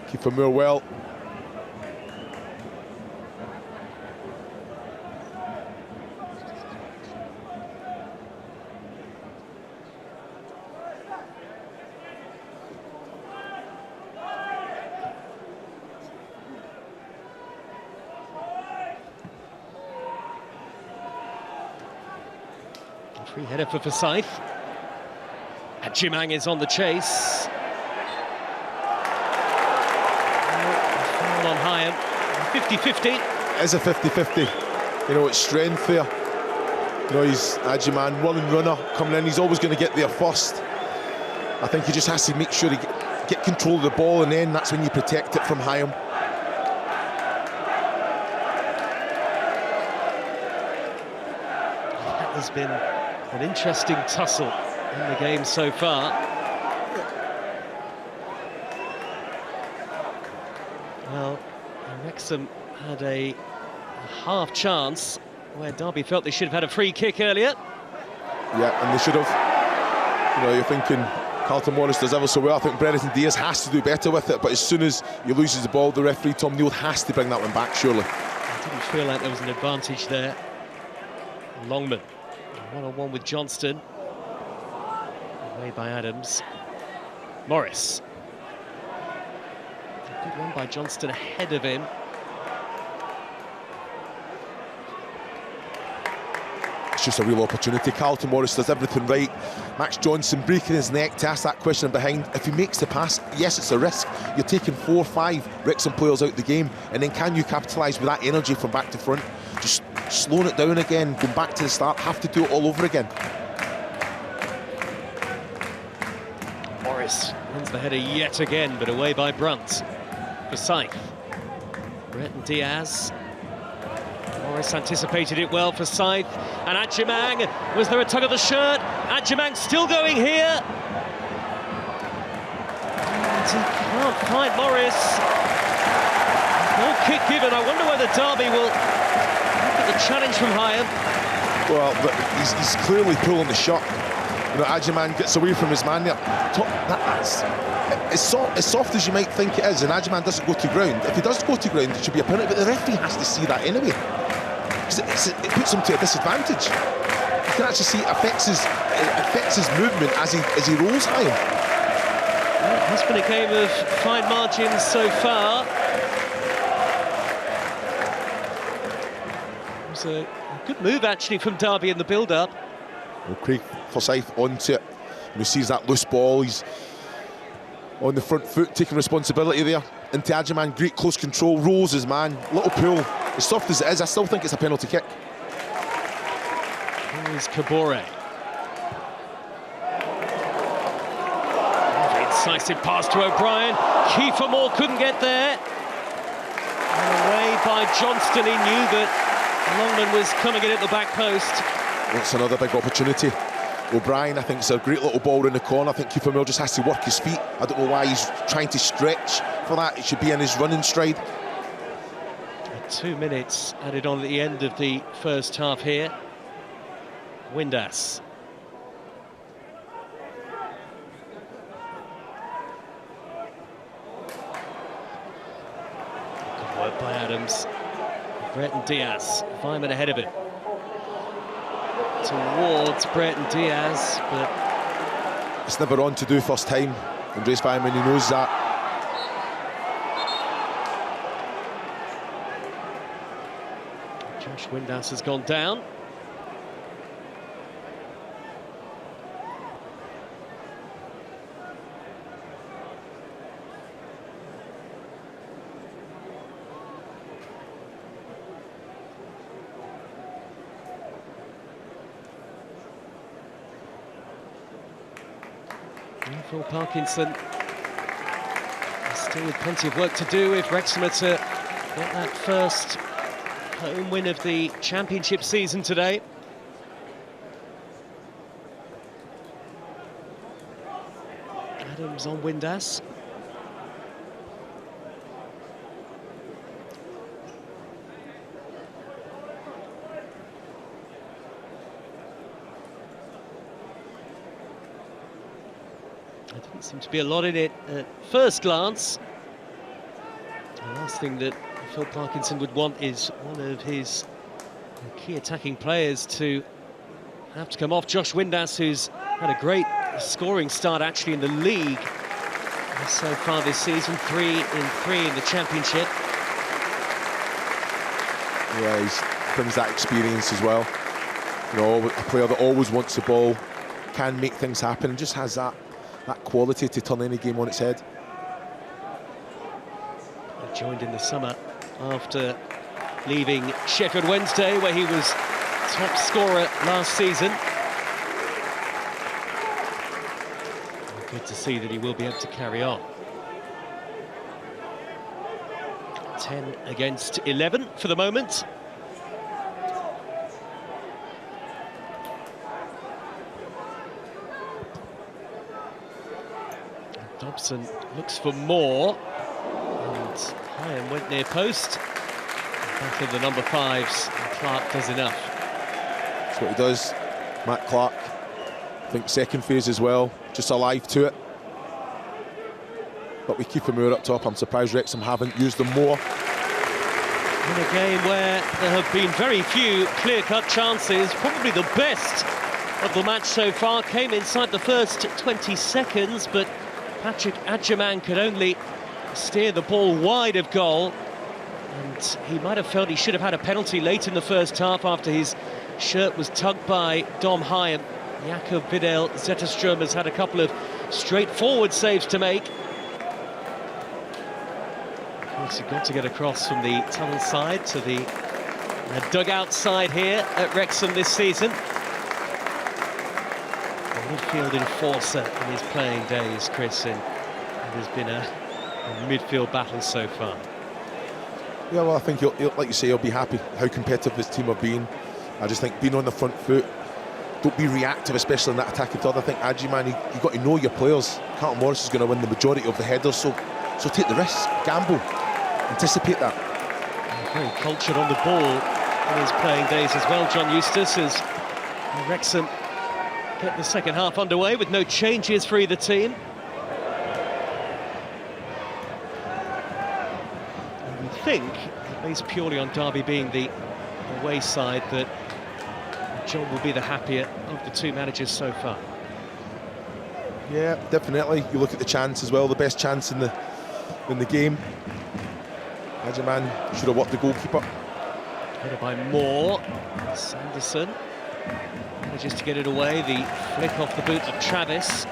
Kiefer Moore well. Free header for Forsyth. Adjiman is on the chase. Foul on Hyam. 50-50. It is a 50-50. You know, it's strength there. You know, he's Adjiman, willing runner coming in. He's always going to get there first. I think he just has to make sure he get control of the ball, and then that's when you protect it from Hyam. That has been an interesting tussle in the game so far. Well, Wrexham had a half chance where Derby felt they should have had a free kick earlier. Yeah, and they should have. You know, you're thinking Carlton Morris does ever so well. I think Brereton Diaz has to do better with it, but as soon as he loses the ball, the referee, Tom Neild, has to bring that one back, surely. I didn't feel like there was an advantage there. Longman. One-on-one with Johnston. Away by Adams. Morris. A good one by Johnston ahead of him. it's just a real opportunity. Carlton Morris does everything right. Max Johnson breaking his neck to ask that question behind. If he makes the pass, yes, it's a risk. You're taking 4 or 5 Wrexham players out the game, and then can you capitalise with that energy from back to front? Just slowing it down again, going back to the start, have to do it all over again. Morris wins the header yet again, but away by Brunt. For Scythe. Breton Diaz. Morris anticipated it well for Scythe. And Adjemang, was there a tug of the shirt? Adjemang still going here. And he can't find Morris. No kick given. I wonder whether Derby will look at the challenge from Hyam. Well, but he's clearly pulling the shot. You know, Adjemang gets away from his man there. That's as soft as you might think it is, and Adjemang doesn't go to ground. If he does go to ground, it should be a penalty, but the referee has to see that anyway. It puts him to a disadvantage. You can actually see it affects his movement as he rolls high. Well, it has been a game of fine margins so far. It was a good move actually from Derby in the build-up. Well, Craig Forsyth onto it. And he sees that loose ball. He's on the front foot, taking responsibility there. Into Adjemang, great close control, rolls his man, little pull. As soft as it is, I still think it's a penalty kick. Here's Kabore. Incisive pass to O'Brien. Kiefer Moore couldn't get there. And away by Johnston. He knew that Longman was coming in at the back post. That's another big opportunity. O'Brien, I think it's a great little ball in the corner. I think Kiefer Moore just has to work his feet. I don't know why he's trying to stretch for that. It should be in his running stride. 2 minutes added on at the end of the first half here. Windass. Good work by Adams. Breton Diaz, 5 men ahead of him. Towards Breton Diaz, but it's never on to do first time. Andres Fireman, he knows that. Josh Windass has gone down. Phil Parkinson still with plenty of work to do if Wrexham are to get that first home win of the championship season today. Adams on Windass. There didn't seem to be a lot in it at first glance. The last thing that Phil Parkinson would want is one of his key attacking players to have to come off. Josh Windass, who's had a great scoring start actually in the league so far this season, 3 in 3 in the championship. Yeah, he brings that experience as well. You know, a player that always wants the ball, can make things happen, and just has that quality to turn any game on its head. He joined in the summer after leaving Sheffield Wednesday, where he was top scorer last season. Good to see that he will be able to carry on. 10 against 11 for the moment. Dobson looks for more, and Hyam went near post. Back of the number 5s, and Clark does enough. That's what he does. Matt Clark, I think second phase as well, just alive to it. But we keep him up top. I'm surprised Wrexham haven't used them more. In a game where there have been very few clear-cut chances, probably the best of the match so far came inside the first 20 seconds, but Patrick Adjemang could only steer the ball wide of goal, and that he might have felt he should have had a penalty late in the first half after his shirt was tugged by Dom Hyam. Jakob Vidal Zetterstrom has had a couple of straightforward saves to make. Of course, you've got to get across from the tunnel side to the dugout side here at Wrexham this season. A midfield enforcer in his playing days, Chris, and it has been a midfield battle so far. Yeah, well, I think he'll, like you say, he'll be happy how competitive his team have been. I just think being on the front foot, don't be reactive, especially in that attacking third. I think, Adji, man, you've got to know your players. Carlton Morris is going to win the majority of the headers, so take the risk, gamble, anticipate that. Very cultured on the ball in his playing days as well, John Eustace, as Wrexham get the second half underway with no changes for either team. And we think, based purely on Derby being the away side, that John will be the happier of the two managers so far. Yeah, definitely. You look at the chance as well, the best chance in the game. Adji, man, should have worked the goalkeeper. Headed by Moore. Sanderson manages to get it away. The flick off the boot of Travis.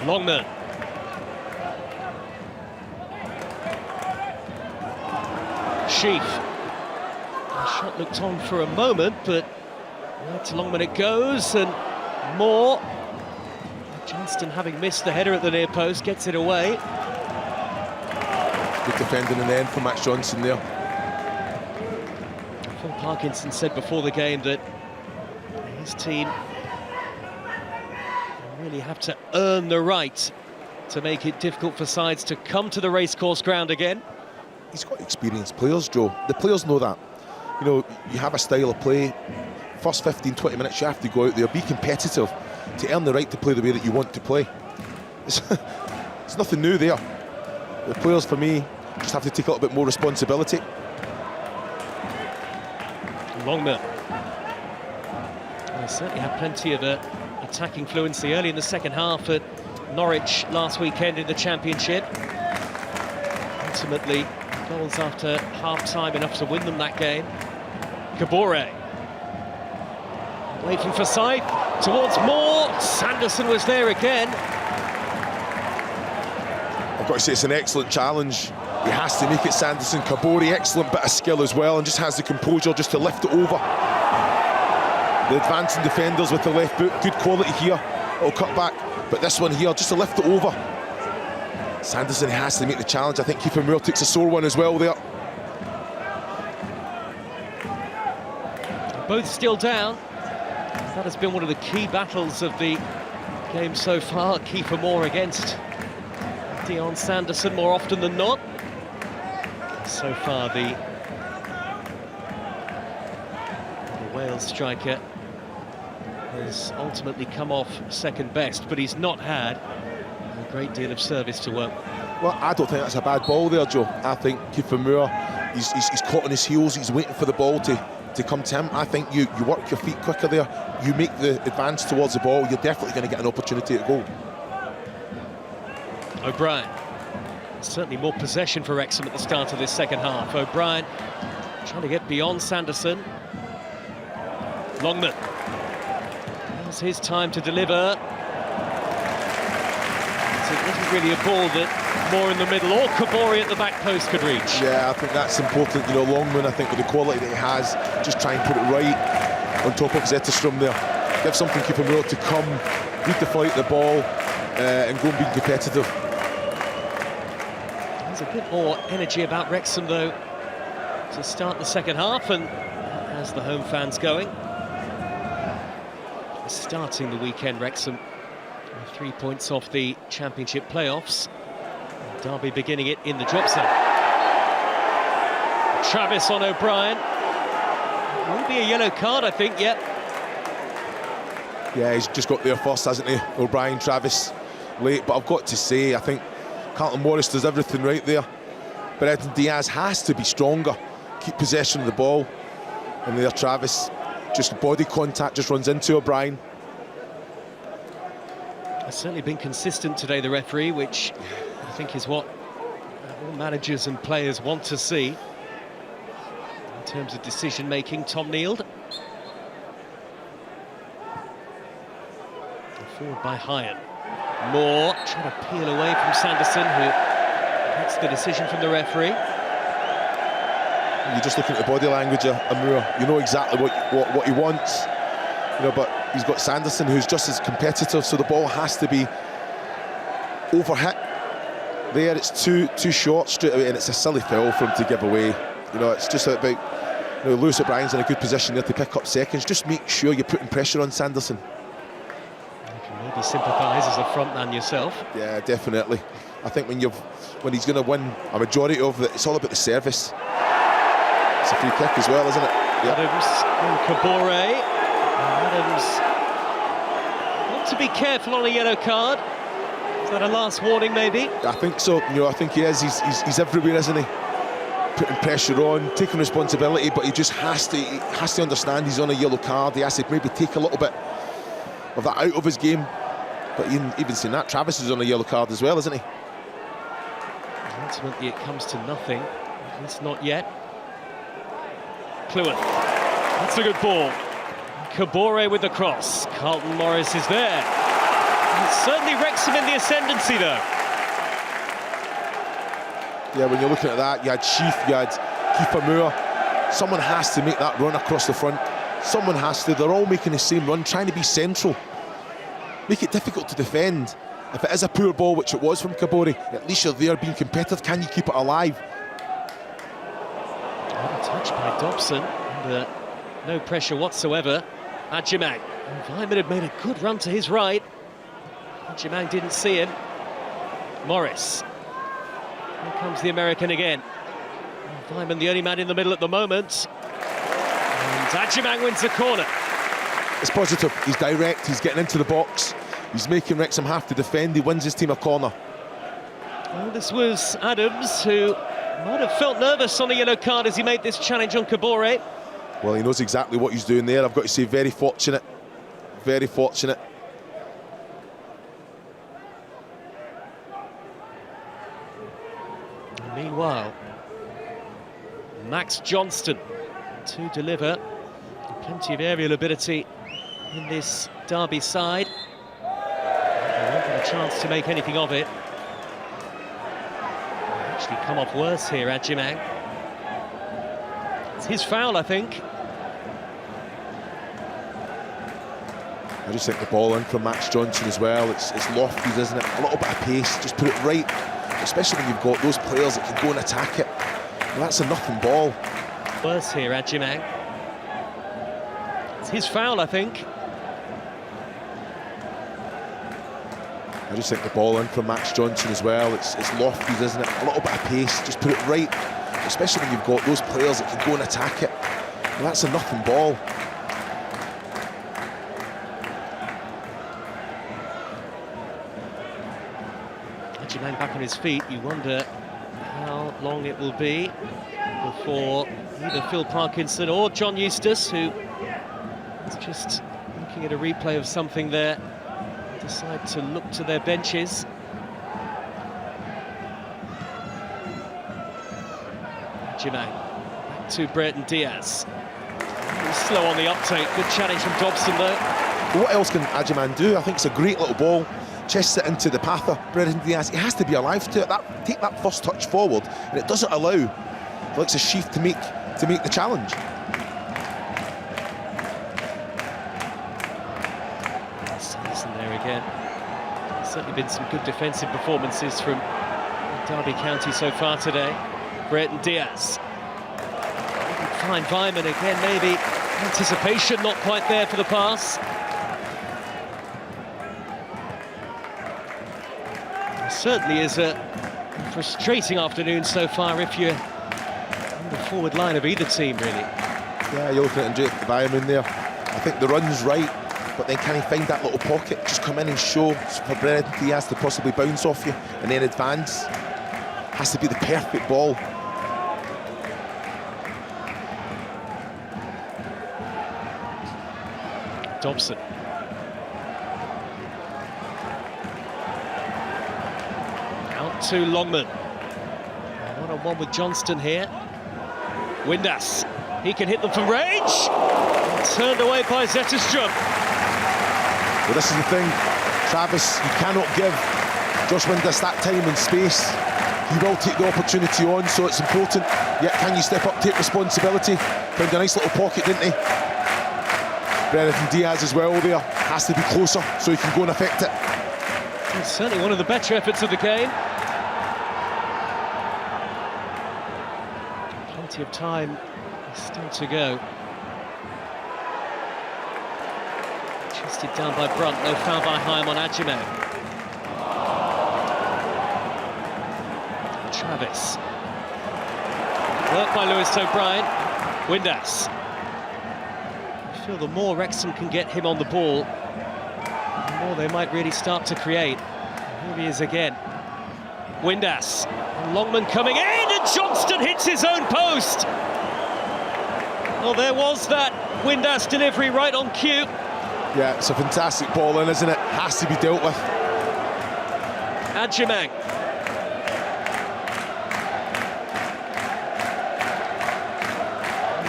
Longman. Sheaf. The shot looked on for a moment, but to Longman it goes, and Moore. Johnston, having missed the header at the near post, gets it away. Good defending in the end from Max Johnson there. Phil Parkinson said before the game that his team really have to earn the right to make it difficult for sides to come to the racecourse ground again. He's got experienced players, Joe. The players know that. You know, you have a style of play. First 15, 20 minutes, you have to go out there, be competitive to earn the right to play the way that you want to play. It's nothing new there. The players, for me, just have to take a little bit more responsibility. Longman. Well, certainly had plenty of attacking fluency early in the second half at Norwich last weekend in the Championship. Ultimately, goals after half-time enough to win them that game. Kabore. Waiting for side towards Moore. Sanderson was there again. I've got to say, it's an excellent challenge. He has to make it, Sanderson. Kabore, excellent bit of skill as well, and just has the composure just to lift it over. The advancing defenders with the left boot, good quality here. It'll cut back, but this one here, just to lift it over. Sanderson has to make the challenge. I think Kiefer Moore takes a sore one as well there. Both still down. That has been one of the key battles of the game so far. Kiefer Moore against Dion Sanderson more often than not. So far, the Wales striker has ultimately come off second best, but he's not had a great deal of service to work. Well, I don't think that's a bad ball there, Joe. I think Kiefer Moore, he's caught on his heels, he's waiting for the ball to come to him. I think you work your feet quicker there, you make the advance towards the ball, you're definitely going to get an opportunity to goal. O'Brien. Certainly more possession for Wrexham at the start of this second half. O'Brien trying to get beyond Sanderson. Longman. It's his time to deliver. So it wasn't really a ball that Moore in the middle or Kabore at the back post could reach. Yeah, I think that's important. You know, Longman, I think with the quality that he has, just try and put it right on top of Zetterstrom there. Give something, keep him real to come, read the flight of the ball, and go and be competitive. There's a bit more energy about Wrexham, though, to start the second half, and as the home fans going. Starting the weekend, Wrexham 3 points off the Championship playoffs. Derby beginning it in the drop zone. Travis on O'Brien. Will be a yellow card, I think, yep. Yeah, he's just got there first, hasn't he? O'Brien, Travis, late. But I've got to say, I think Carlton Morris does everything right there. But Edwin Diaz has to be stronger, keep possession of the ball. And there, Travis, just body contact, just runs into O'Brien. Has certainly been consistent today, the referee, which I think is what all managers and players want to see in terms of decision-making. Tom Neild. Forward by Hyan. Moore trying to peel away from Sanderson, who gets the decision from the referee. You're just looking at the body language of Moore. You know exactly what he wants, you know, but he's got Sanderson, who's just as competitive, so the ball has to be overhit. There, it's too short straight away, and it's a silly foul for him to give away. You know, it's just about, you know, Lewis O'Brien's in a good position there to pick up seconds. Just make sure you're putting pressure on Sanderson. Maybe sympathise as a front man yourself. Yeah, definitely. I think when he's going to win a majority of it, it's all about the service. It's a free kick as well, isn't it? Yeah. Adams and Kabore. Adams want to be careful on a yellow card. Is that a last warning, maybe? I think so. You know, I think he is. He's everywhere, isn't he? Putting pressure on, taking responsibility, but he just has to understand he's on a yellow card. He has to maybe take a little bit of that out of his game. But even seen that, Travis is on a yellow card as well, isn't he? Ultimately, it comes to nothing. At least not yet. Cleworth. That's a good ball. Kabore with the cross. Carlton Morris is there. It's certainly Wrexham in the ascendancy, though. Yeah, when you're looking at that, you had Sheaf, you had Keeper Moore. Someone has to make that run across the front. Someone has to. They're all making the same run, trying to be central. Make it difficult to defend. If it is a poor ball, which it was from Kabore, at least you're there being competitive. Can you keep it alive? What a touch by Dobson. And, no pressure whatsoever. Adjemang. Vyman had made a good run to his right. Adjemang didn't see him. Morris. Here comes the American again. Vyman the only man in the middle at the moment. And Adjemang wins the corner. It's positive. He's direct. He's getting into the box. He's making Wrexham have to defend. He wins his team a corner. Well, this was Adams, who might have felt nervous on a yellow card as he made this challenge on Kabore. Well, he knows exactly what he's doing there. I've got to say, very fortunate. Very fortunate. And meanwhile, Max Johnston to deliver. Plenty of aerial ability in this Derby side. They won't get a chance to make anything of it. Actually come off worse here, Adjemang. It's his foul, I think. I just think the ball in from Max Johnson as well. It's lofty, isn't it? A little bit of pace, just put it right. Especially when you've got those players that can go and attack it. Well, that's a nothing ball. Worse here, Adjemang. It's his foul, I think. I just think the ball in from Max Johnson as well. It's lofty, isn't it? A little bit of pace, just put it right. Especially when you've got those players that can go and attack it. Well, that's a nothing ball. Adjemang back on his feet. You wonder how long it will be before either Phil Parkinson or John Eustace, who is just looking at a replay of something there, decide to look to their benches. Adjemang back to Brereton Diaz. He's slow on the uptake. Good challenge from Dobson, though. What else can Adjemang do? I think it's a great little ball. Chests it into the path of Brereton Diaz. He has to be alive to it. Take that first touch forward, and it doesn't allow the likes of Sheaf to make the challenge. Sanderson there again. There's certainly been some good defensive performances from Derby County so far today. Brereton Diaz. Fine Vyman again, maybe. Anticipation not quite there for the pass. It certainly is a frustrating afternoon so far if you're on the forward line of either team, really. Yeah, you're looking at Vyman there. I think the run's right, but then can he find that little pocket? Just come in and show for Brereton Diaz to possibly bounce off you and then advance. Has to be the perfect ball. Dobson. Out to Longman. One-on-one with Johnston here. Windass, he can hit them from range. Turned away by Zetterstrom. Well, this is the thing, Travis, you cannot give Josh Windass that time and space. He will take the opportunity on, so it's important. Yet, can you step up, take responsibility? Found a nice little pocket, didn't he? Brennan Diaz as well there. Has to be closer so he can go and affect it. It's certainly one of the better efforts of the game. Plenty of time still to go. Chested down by Brunt, no foul by Haim on Adjumang. Travis. Work by Lewis O'Brien. Windass. I feel the more Wrexham can get him on the ball, the more they might really start to create. Here he is again. Windass. Longman coming in, and Johnston hits his own post. Well, there was that Windass delivery right on cue. Yeah, it's a fantastic ball in, isn't it? Has to be dealt with. Adjumang.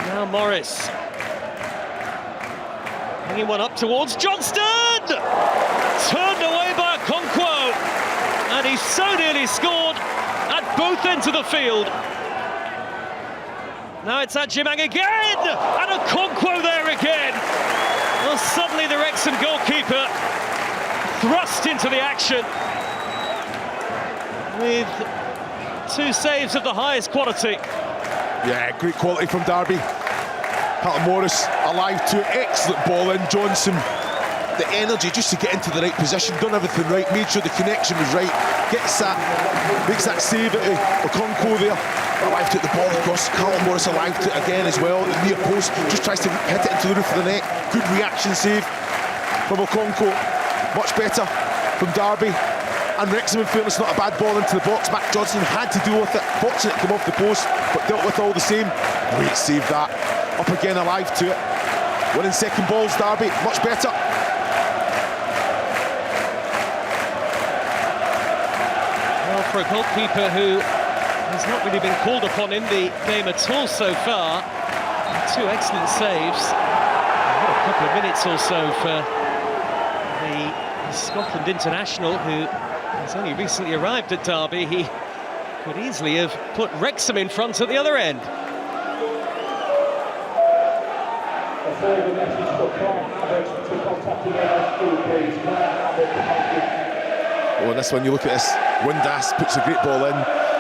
Now Morris. Hanging one up towards Johnston! Turned away by Okonkwo. And he so nearly scored at both ends of the field. Now it's Adjumang again! And Okonkwo there again! Well, suddenly the Wrexham goalkeeper thrust into the action with two saves of the highest quality. Yeah, great quality from Derby. Carlton Morris alive to it. Excellent ball in. Johnson, the energy just to get into the right position, done everything right, made sure the connection was right, gets that, makes that save at Okonkwo there. Alive to it, the ball across. Carlton Morris alive to it again as well. The near post, just tries to hit it into the roof of the net. Good reaction save from Okonkwo. Much better from Derby. And Wrexham, in fairness, not a bad ball into the box. Matt Johnson had to deal with it. Fortunate to come off the post, but dealt with all the same. Great save that. Up again, alive to it. Winning second balls, Derby, much better. Well, for a goalkeeper who has not really been called upon in the game at all so far, two excellent saves. A couple of minutes or so for the Scotland international, who has only recently arrived at Derby. He could easily have put Wrexham in front at the other end. Oh, this one, you look at this. Windass puts a great ball in.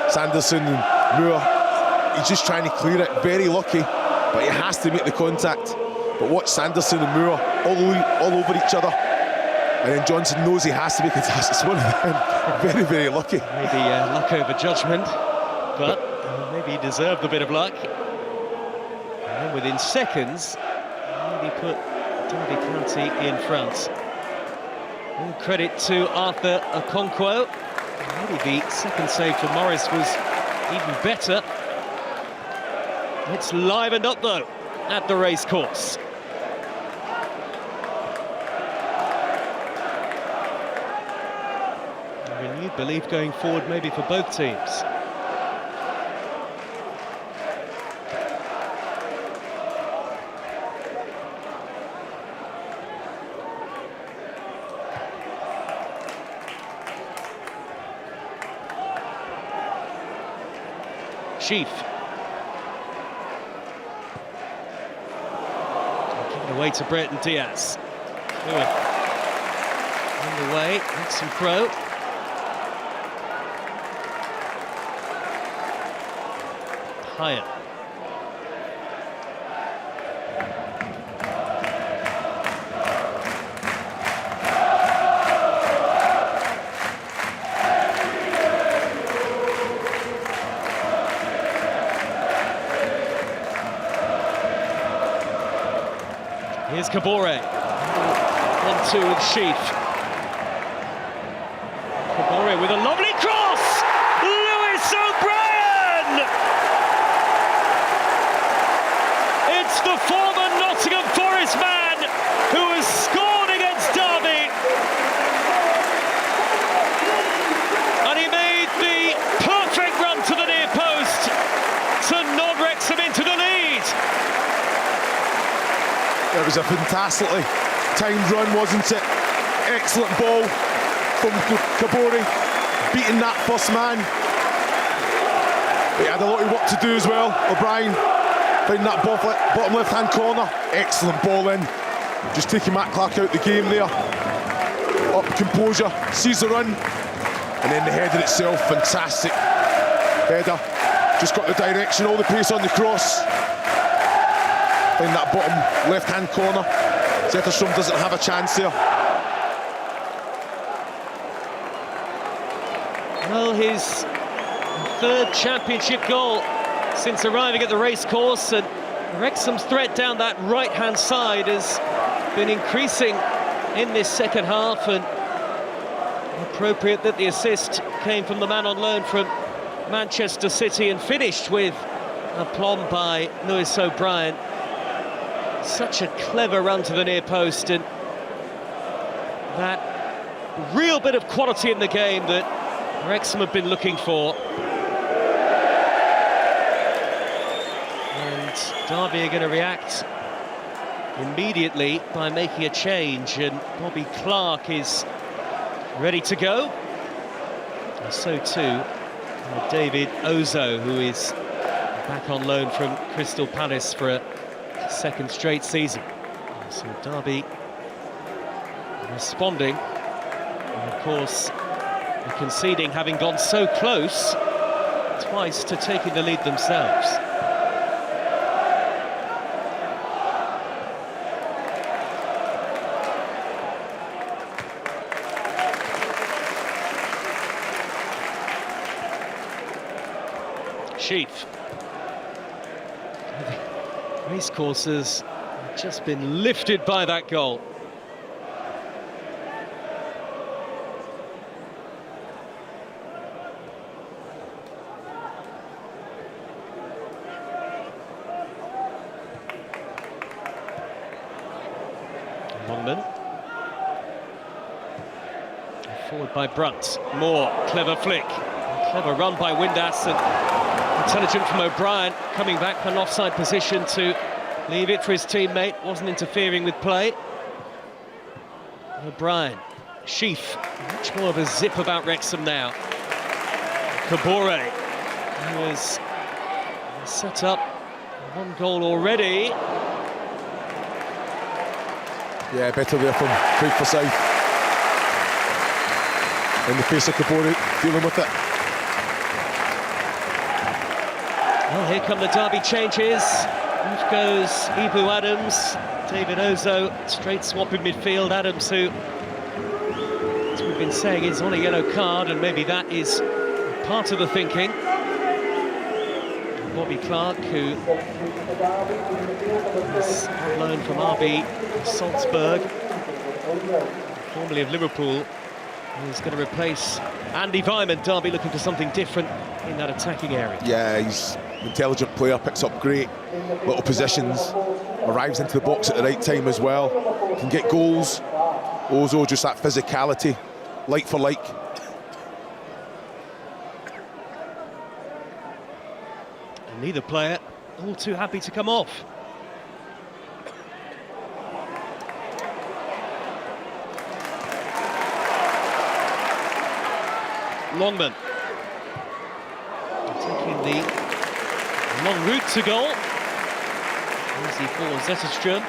Sanderson and Moore, he's just trying to clear it. Very lucky, but he has to make the contact. But watch Sanderson and Moore all over each other. And then Johnson knows he has to make it. It's one of them. Very, very lucky. Maybe luck over judgment, but maybe he deserved a bit of luck. And then within seconds, he put Derby County in front. All credit to Arthur Okonkwo. Maybe the second save for Morris was even better. It's livened up though at the racecourse. Renewed belief going forward maybe for both teams. Sheaf. Give it away to Brennan Diaz. On the way, Wrexham Pro. Higher. Here's Kabore. 1-2 with Sheaf. Kabore with a lovely cross! Lewis O'Brien! It's the former Nottingham Forest man who has scored against Derby. And he made the perfect run to the near post. was a fantastically timed run, wasn't it? Excellent ball from Kabore, beating that first man. He had a lot of work to do as well. O'Brien finding that bottom left-hand corner. Excellent ball in. Just taking Matt Clark out the game there. Up composure, sees the run, and then the header itself, fantastic header. Just got the direction, all the pace on the cross. Find that bottom left-hand corner. Zetterstrom doesn't have a chance there. Well, his third championship goal since arriving at the racecourse, and Wrexham's threat down that right-hand side has been increasing in this second half, and appropriate that the assist came from the man on loan from Manchester City and finished with a plomb by Lewis O'Brien. Such a clever run to the near post, and that real bit of quality in the game that Wrexham have been looking for. And Derby are going to react immediately by making a change, and Bobby Clark is ready to go. And so too David Ozo, who is back on loan from Crystal Palace for a second straight season. So Derby responding, and of course conceding, having gone so close twice to taking the lead themselves. Sheaf. The racecourses have just been lifted by that goal. Longman. Forward by Brunt. More clever flick. Clever run by Windass, and intelligent from O'Brien, coming back from an offside position to leave it for his teammate. Wasn't interfering with play. O'Brien. Sheaf. Much more of a zip about Wrexham now. Kabore, who has set up one goal already. Yeah, better there from Craig Forsyth. In the face of Kabore, dealing with it. Well, here come the Derby changes. Off goes Ibu Adams. David Ozo, straight swap in midfield. Adams, who, as we've been saying, is on a yellow card, and maybe that is part of the thinking. Bobby Clark, who is on loan from RB Salzburg, formerly of Liverpool, is going to replace Andy Vyman. Derby looking for something different in that attacking area. Yeah, he's an intelligent player, picks up great little positions, arrives into the box at the right time as well, can get goals. Ozo, just that physicality, like for like. And neither player all too happy to come off. Longman taking the long route to goal. Easy for Zetterstrom.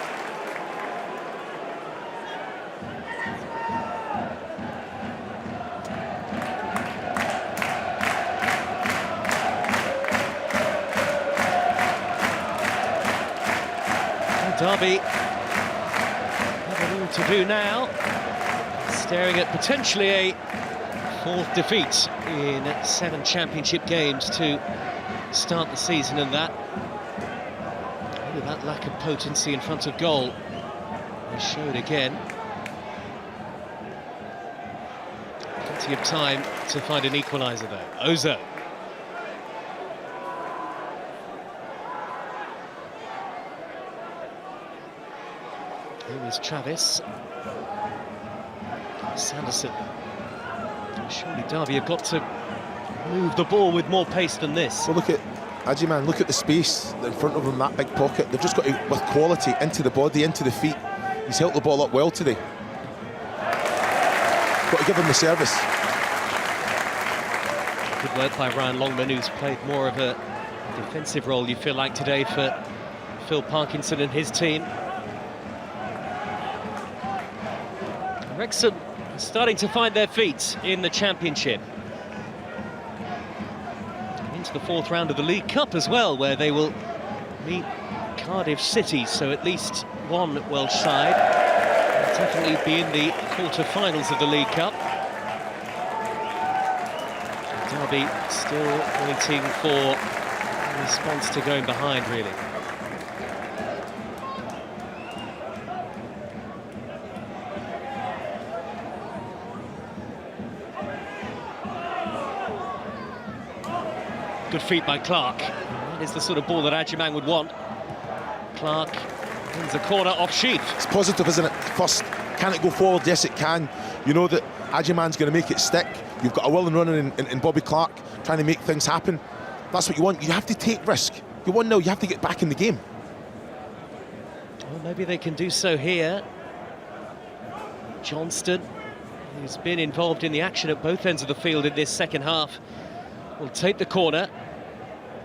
Derby have it all to do now, staring at potentially a fourth defeat in 7 championship games to start the season, and that with that lack of potency in front of goal they showed again. Plenty of time to find an equaliser though. Ozo. Here is Travis. Sanderson. Surely Derby have got to move the ball with more pace than this. Well, look at Agyemang, look at the space in front of him, that big pocket. They've just got to, with quality, into the body, into the feet. He's held the ball up well today. Got to give him the service. Good work by Ryan Longman, who's played more of a defensive role, you feel like, today for Phil Parkinson and his team. Wrexham starting to find their feet in the Championship. Into the fourth round of the League Cup as well, where they will meet Cardiff City, so at least one Welsh side will definitely be in the quarter-finals of the League Cup. Derby still waiting for a response to going behind, really. Good feet by Clark. That is the sort of ball that Agyemang would want. Clark wins a corner off Sheaf. It's positive, isn't it? First, can it go forward? Yes, it can. You know that Agyemang's going to make it stick. You've got a willing runner in Bobby Clark trying to make things happen. That's what you want. You have to take risk. You're 1-0, you have to get back in the game. Well, maybe they can do so here. Johnston, who's been involved in the action at both ends of the field in this second half, will take the corner.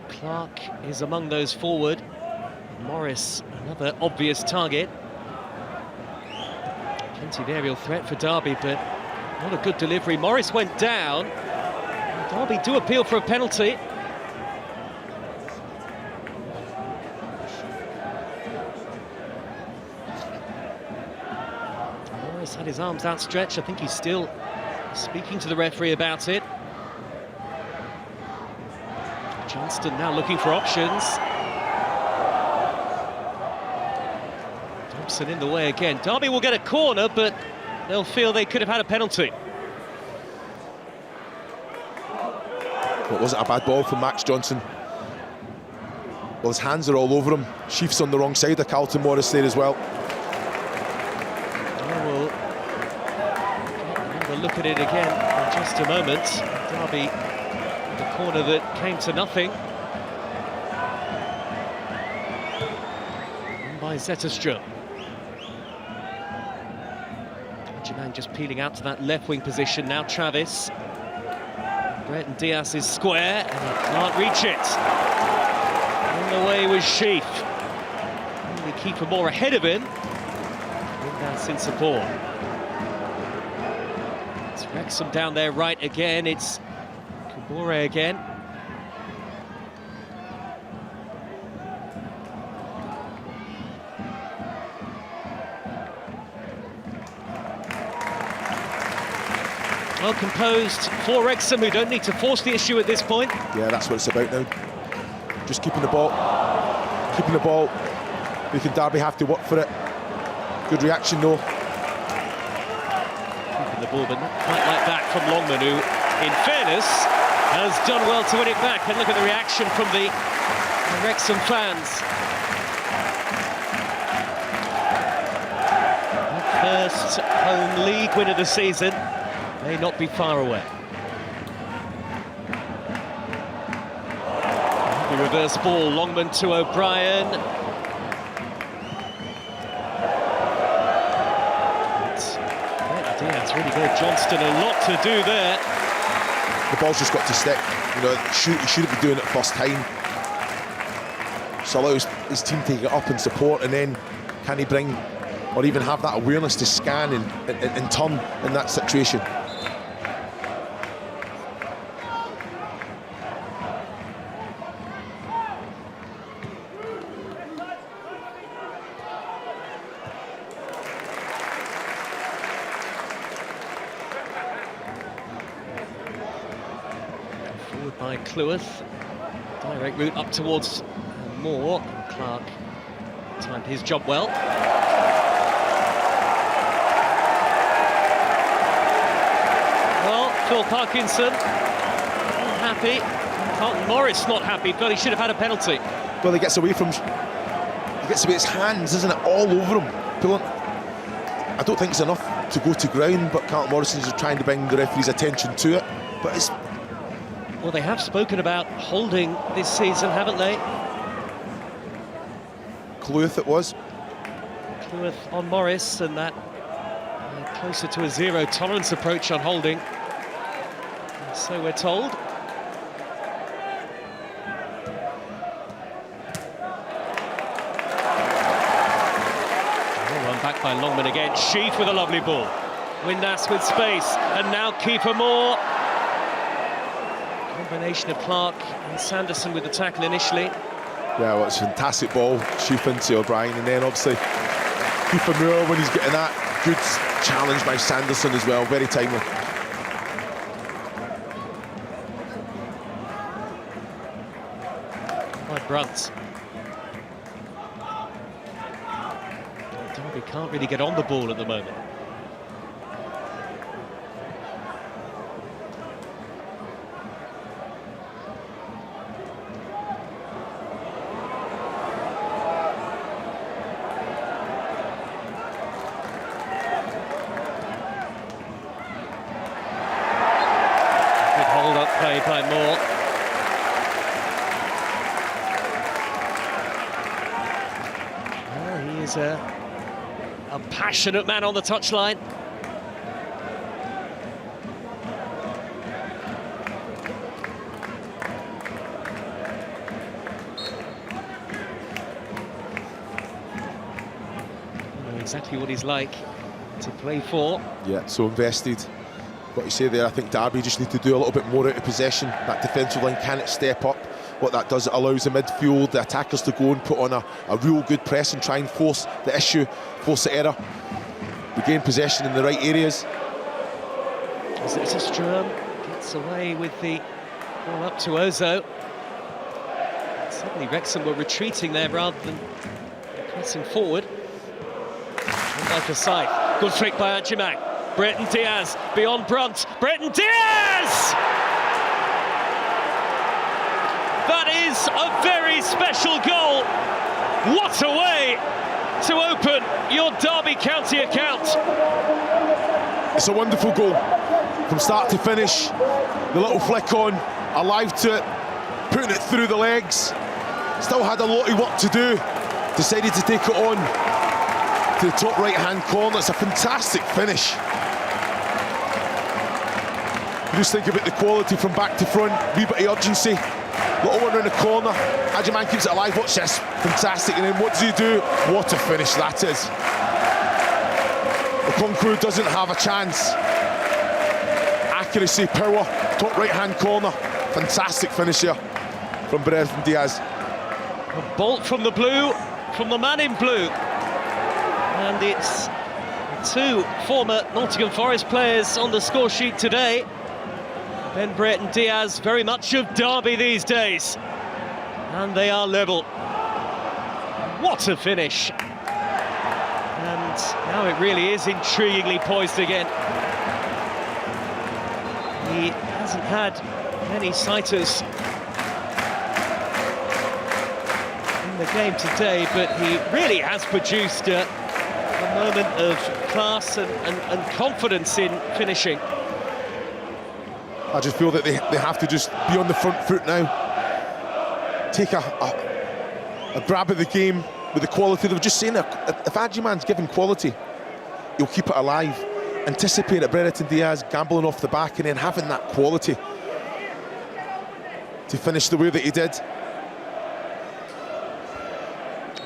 Clark is among those forward. Morris, another obvious target. Plenty of aerial threat for Derby, but not a good delivery. Morris went down. Derby do appeal for a penalty. Morris had his arms outstretched. I think he's still speaking to the referee about it. Johnston now looking for options. Thompson in the way again. Derby will get a corner, but they'll feel they could have had a penalty. What was it, a bad ball from Max Johnson? Well, his hands are all over him. Sheaf's on the wrong side of Carlton Morris there as well. We'll have a look at it again in just a moment. Derby, the corner that came to nothing. Won by Zetterstrom. Agyemang just peeling out to that left wing position. Now Travis. Brereton Diaz is square and he can't reach it. On the way was Sheaf. Only keeper more ahead of him. And that's in support. It's Wrexham down there right again. It's Kabore again. Well composed for Wrexham, who don't need to force the issue at this point. Yeah, that's what it's about now. Just keeping the ball. Keeping the ball. Making Derby have to work for it. Good reaction though. Keeping the ball, but not quite like that from Longman, who, in fairness, has done well to win it back. And look at the reaction from the Wrexham fans. The first home league win of the season may not be far away. The reverse ball, Longman to O'Brien. Diaz really good. Johnston, a lot to do there. The ball's just got to stick. You know, he shouldn't be doing it first time. So allow his team to get up and support, and then can he bring, or even have that awareness to scan and turn in that situation. By Cleworth, direct route up towards Moore. Clark timed his job well. Well, Phil Parkinson unhappy. Carlton Morris not happy, but he should have had a penalty. Well, he gets away from, he gets away his hands, isn't it, all over him. Pulling. I don't think it's enough to go to ground, but Carlton Morris is trying to bring the referee's attention to it. But it's Well, they have spoken about holding this season, haven't they? Cluth it was. Cluth on Morris, and that closer to a zero-tolerance approach on holding. So we're told. Run back by Longman again. Sheaf with a lovely ball. Windass with space, and now Kiefer Moore. Combination of Clark and Sanderson with the tackle initially. Yeah, well, it's a fantastic ball. Sheaf into O'Brien, and then obviously Kiefer Moore when he's getting that good challenge by Sanderson as well. Very timely. By Brunt. Derby can't really get on the ball at the moment. Good hold-up play by Moore. He is a passionate man on the touchline. I know exactly what he's like to play for. Yeah, so invested. What you say there, I think Derby just need to do a little bit more out of possession. That defensive line cannot step up. What that does, it allows the midfield, the attackers to go and put on a real good press and try and force the issue, force the error. Regain possession in the right areas. Sturm gets away with the ball up to Ozo. Suddenly Wrexham were retreating there rather than pressing forward. And like a side. Good flick by Adjumang. Breton Diaz beyond Brunt. Breton Diaz! That is a very special goal. What a way to open your Derby County account. It's a wonderful goal from start to finish. The little flick on, alive to it, putting it through the legs. Still had a lot of work to do. Decided to take it on to the top right-hand corner. It's a fantastic finish. You just think about the quality from back to front, wee bit of urgency. Little one in the corner, Adjumang keeps it alive. Watch this, fantastic. And then what does he do? What a finish that is. Okonkwo doesn't have a chance. Accuracy, power, top right-hand corner. Fantastic finish here from Breton Diaz. A bolt from the blue, from the man in blue. And it's two former Nottingham Forest players on the score sheet today. Ben Breton Diaz, very much of Derby these days. And they are level. What a finish. And now it really is intriguingly poised again. He hasn't had many sighters in the game today, but he really has produced a moment of class and confidence in finishing. I just feel that they have to just be on the front foot now. Take a grab at the game with the quality. They were just saying that if Adjumang's given quality, he'll keep it alive. Anticipate it, Breton Diaz gambling off the back and then having that quality to finish the way that he did.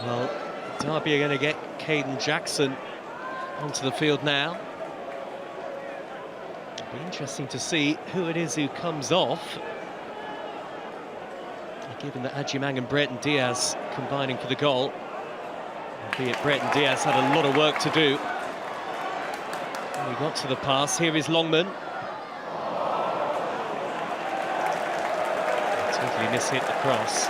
Well, Derby are going to get Caden Jackson onto the field now. It'll be interesting to see who it is who comes off, given that Adjumang and Breton Diaz combining for the goal. Albeit Breton Diaz had a lot of work to do. He got to the pass. Here is Longman. Totally mishit the cross.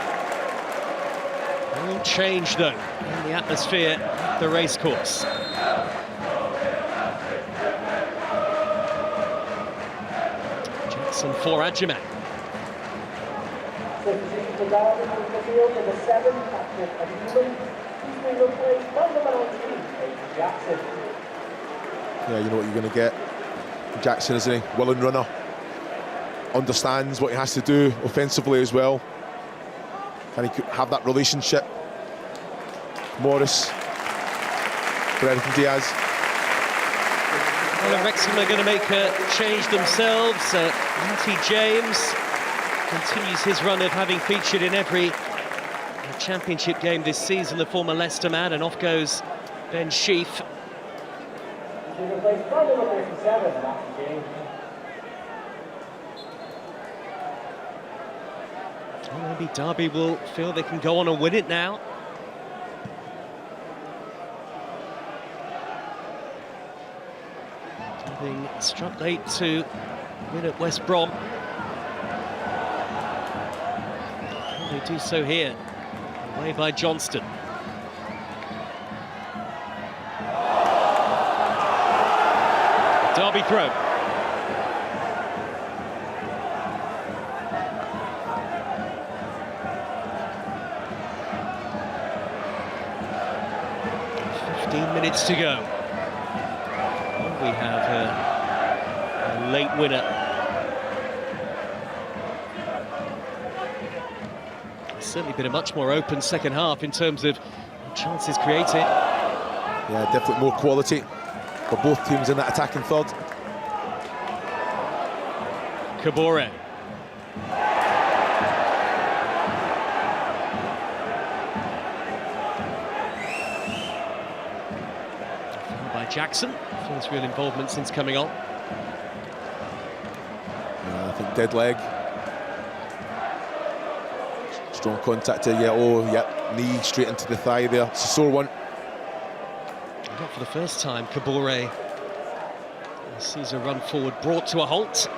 All change though in the atmosphere at the racecourse. Jackson for Adjumang. Yeah, you know what you're going to get. Jackson, isn't he? Willing runner. understands what he has to do offensively as well. Can he have that relationship? Morris, Brendan Diaz. Well, Wrexham are going to make a change themselves. Matty James continues his run of having featured in every championship game this season, the former Leicester man, and off goes Ben Sheaf. Well, maybe Derby will feel they can go on and win it now. Having struck late to win at West Brom. Can they do so here? Away by Johnston. Derby throw. Minutes to go. We have a late winner. It's certainly been a much more open second half in terms of chances created. Yeah, definitely more quality for both teams in that attacking third. Kabore. Jackson, first real involvement since coming on. I think dead leg. Strong contact there, knee straight into the thigh there. It's a sore one. Not for the first time, Kabore sees a run forward brought to a halt.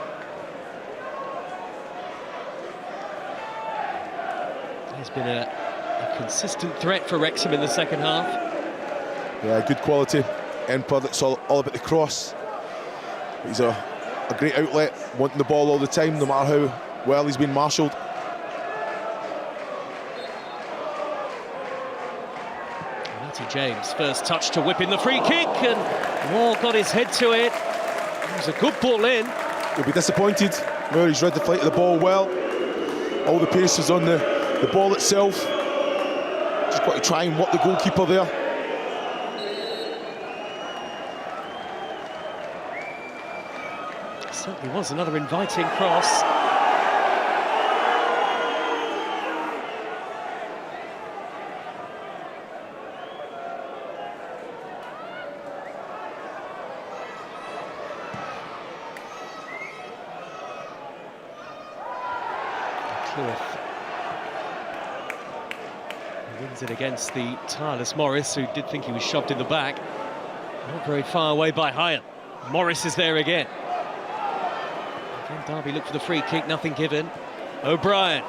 There's been a consistent threat for Wrexham in the second half. Yeah, good quality. End product's all about the cross. He's a great outlet, wanting the ball all the time, no matter how well he's been marshalled. Matty James, first touch to whip in the free kick, and Moore got his head to it. It was a good ball in. He'll be disappointed. Murray's read the flight of the ball well. All the pace was on the ball itself. Just got to try and work the goalkeeper there. Certainly was another inviting cross. Cliff wins it against the tireless Morris, who did think he was shoved in the back. Not very far away by Hyatt. Morris is there again. Derby look for the free kick, nothing given. O'Brien.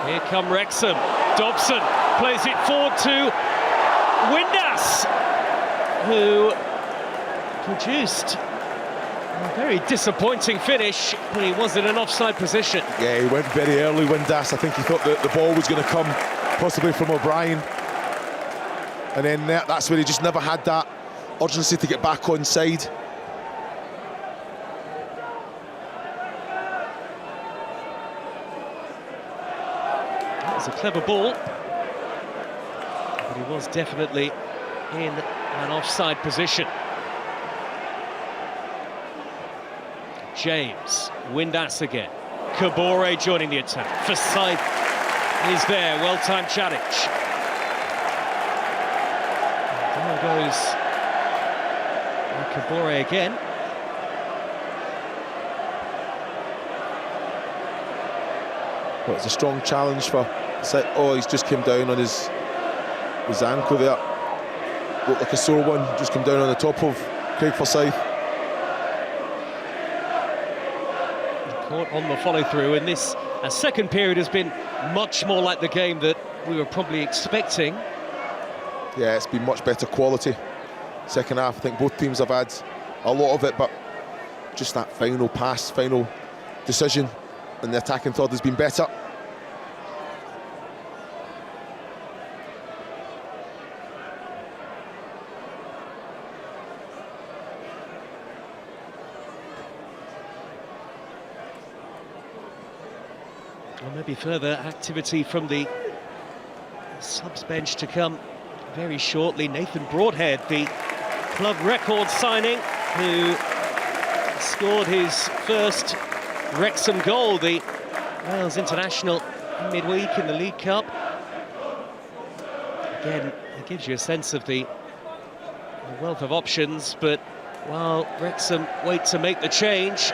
Here come Wrexham. Dobson plays it forward to Windass, who produced a very disappointing finish, but he was in an offside position. Yeah, he went very early, Windass. I think he thought that the ball was going to come possibly from O'Brien. And then that's where he just never had that urgency to get back on side. A clever ball, but he was definitely in an offside position. James, Windass again. Kabore joining the attack. Forsyth is there, well-timed challenge. And down goes Kabore again. Well, it's a strong challenge for... Oh, he's just came down on his ankle there. Looked like a sore one, just come down on the top of Craig Forsyth. Caught on the follow-through, and this second period has been much more like the game that we were probably expecting. Yeah, it's been much better quality. Second half, I think both teams have had a lot of it, but just that final pass, final decision, and the attacking third has been better. Well, maybe further activity from the subs bench to come very shortly. Nathan Broadhead, the club record signing, who scored his first Wrexham goal, the Wales international, midweek in the League Cup. Again, it gives you a sense of the wealth of options, but while Wrexham wait to make the change,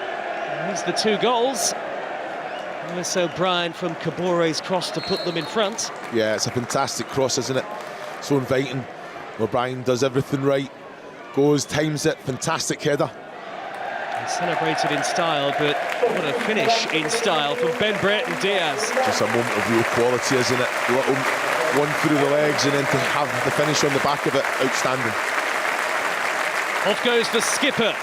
here's the 2 goals. Lewis O'Brien from Kabore's cross to put them in front. Yeah, it's a fantastic cross, isn't it? So inviting. O'Brien does everything right. Goes, times it, fantastic header. He celebrated in style, but what a finish in style from Ben Brereton Diaz. Just a moment of real quality, isn't it? Little one through the legs and then to have the finish on the back of it, outstanding. Off goes the skipper,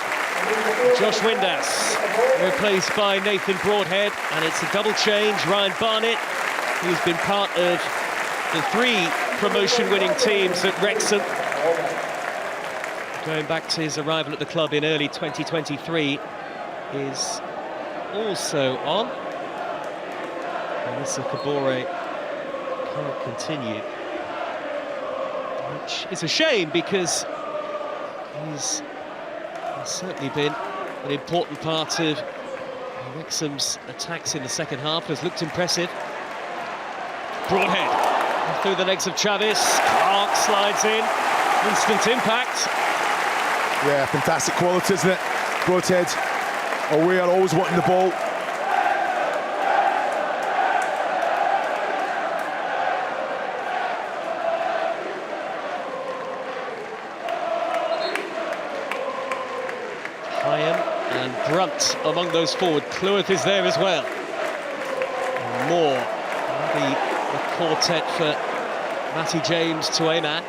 Josh Windass, replaced by Nathan Broadhead, and it's a double change. Ryan Barnett, who's been part of the 3 promotion-winning teams at Wrexham, going back to his arrival at the club in early 2023, is also on. Melissa Kabore can't continue, which is a shame because he's certainly been an important part of Wrexham's attacks in the second half. Has looked impressive. Broadhead through the legs of Chavis. Clark slides in. Instant impact. Yeah, fantastic quality, isn't it? Broadhead aware, always wanting the ball. And Brunt among those forward. Cleworth is there as well. And Moore, the quartet for Matty James to aim at.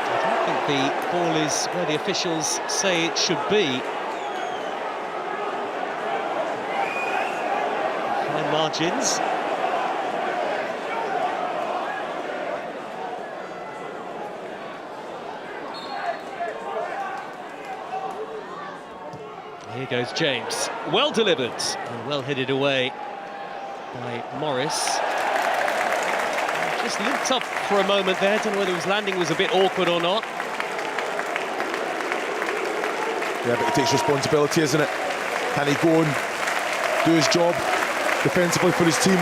I don't think the ball is where the officials say it should be. Fine margins. Here goes James, well delivered and well headed away by Morris. Just limped up for a moment there, don't know whether his landing was a bit awkward or not. Yeah, but he takes responsibility, isn't it? Can he go and do his job defensively for his team?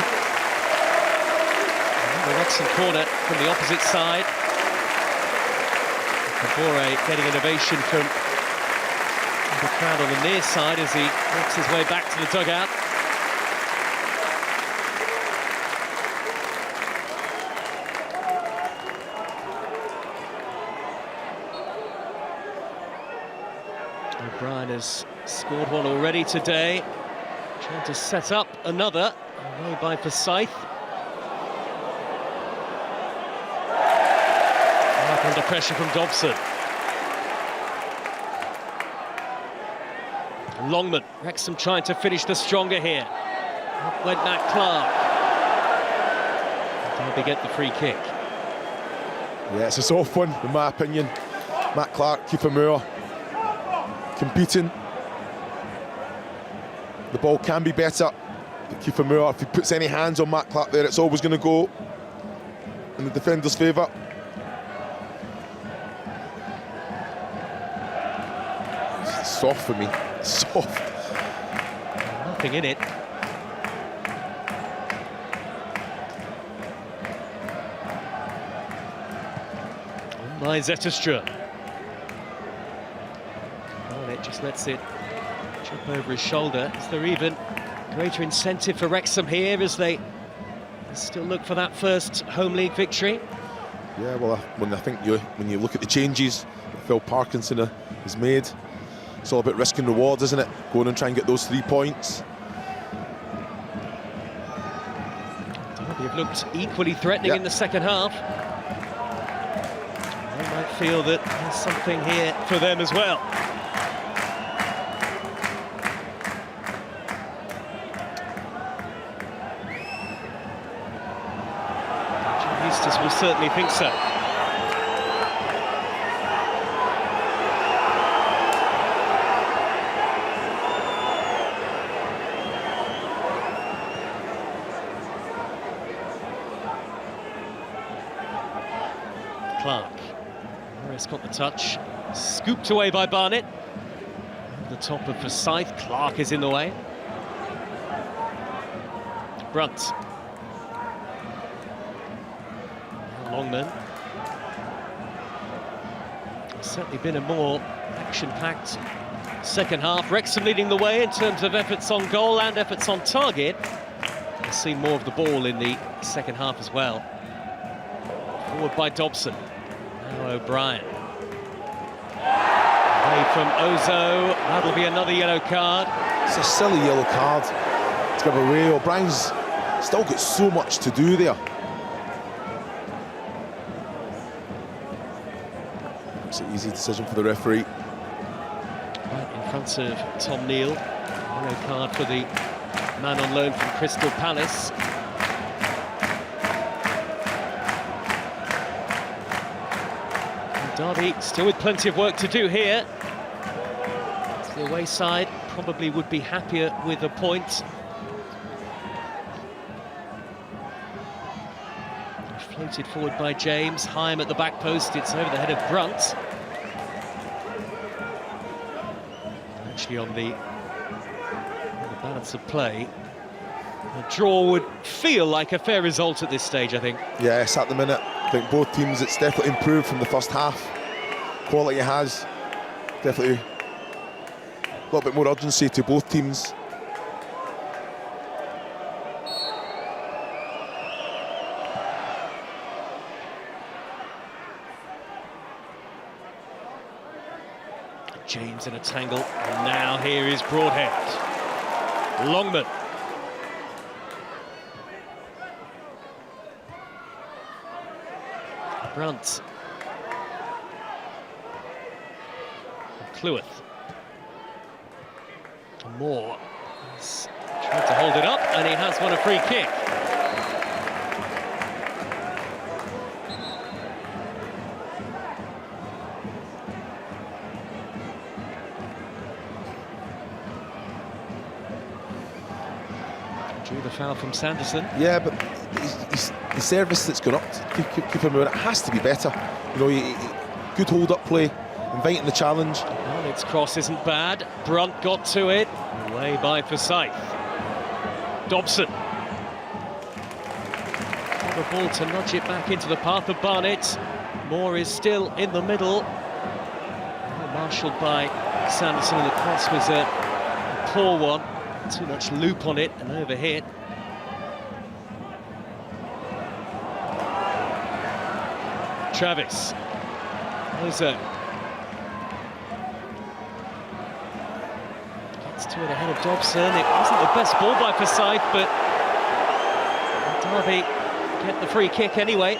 The Wrexham corner from the opposite side. Kabore getting an ovation from the crowd on the near side as he works his way back to the dugout. O'Brien has scored one already today, trying to set up another away by Forsyth. Back under pressure from Dobson. Longman, Wrexham trying to finish the stronger here. Up went Matt Clark. Derby get the free kick. Yeah, it's a soft one, in my opinion. Matt Clark, Kiefer Moore, competing. The ball can be better. But Kiefer Moore, if he puts any hands on Matt Clark there, it's always going to go in the defender's favour. It's soft for me. Soft. Nothing in it. By Zetterstrom. And it just lets it chip over his shoulder. Is there even greater incentive for Wrexham here as they still look for that first home league victory? Yeah, well, when you look at the changes that Phil Parkinson has made, it's all about risk and reward, isn't it? Go on and try and get those 3 points. Derby have looked equally threatening in the second half. They might feel that there's something here for them as well. Eustace will certainly think so. Clark. Morris got the touch, scooped away by Barnett. Over the top of Forsyth, Clark is in the way. Brunt. Longman. It's certainly been a more action-packed second half. Wrexham leading the way in terms of efforts on goal and efforts on target. We'll see more of the ball in the second half as well. Forward by Dobson. Now O'Brien. Away from Ozo. That'll be another yellow card. It's a silly yellow card to give away. O'Brien's still got so much to do there. It's an easy decision for the referee. Right in front of Tom Neal. Yellow card for the man on loan from Crystal Palace. And Derby still with plenty of work to do here. The away side probably would be happier with a point. Floated forward by James. Hyam at the back post. It's over the head of Brunt. Actually on the balance of play, a draw would feel like a fair result at this stage, I think. Yes, at the minute, I think both teams, it's definitely improved from the first half. Quality has definitely a little bit more urgency to both teams. James in a tangle, and now here is Broadhead. Longman. Brunt. Cleweth. Moore has tried to hold it up, and he has won a free kick. Drew the foul from Sanderson. Yeah, but the service that's gone up to keep him around, it has to be better. You know, good hold-up play, inviting the challenge. Barnett's cross isn't bad. Brunt got to it. Away by Forsyth. Dobson. The ball to nudge it back into the path of Barnett. Moore is still in the middle. Marshalled by Sanderson, and the cross was a poor one. Too much loop on it and overhit. Travis. Ozo. Gets to it ahead of Dobson. It wasn't the best ball by Forsyth, but Derby get the free kick anyway.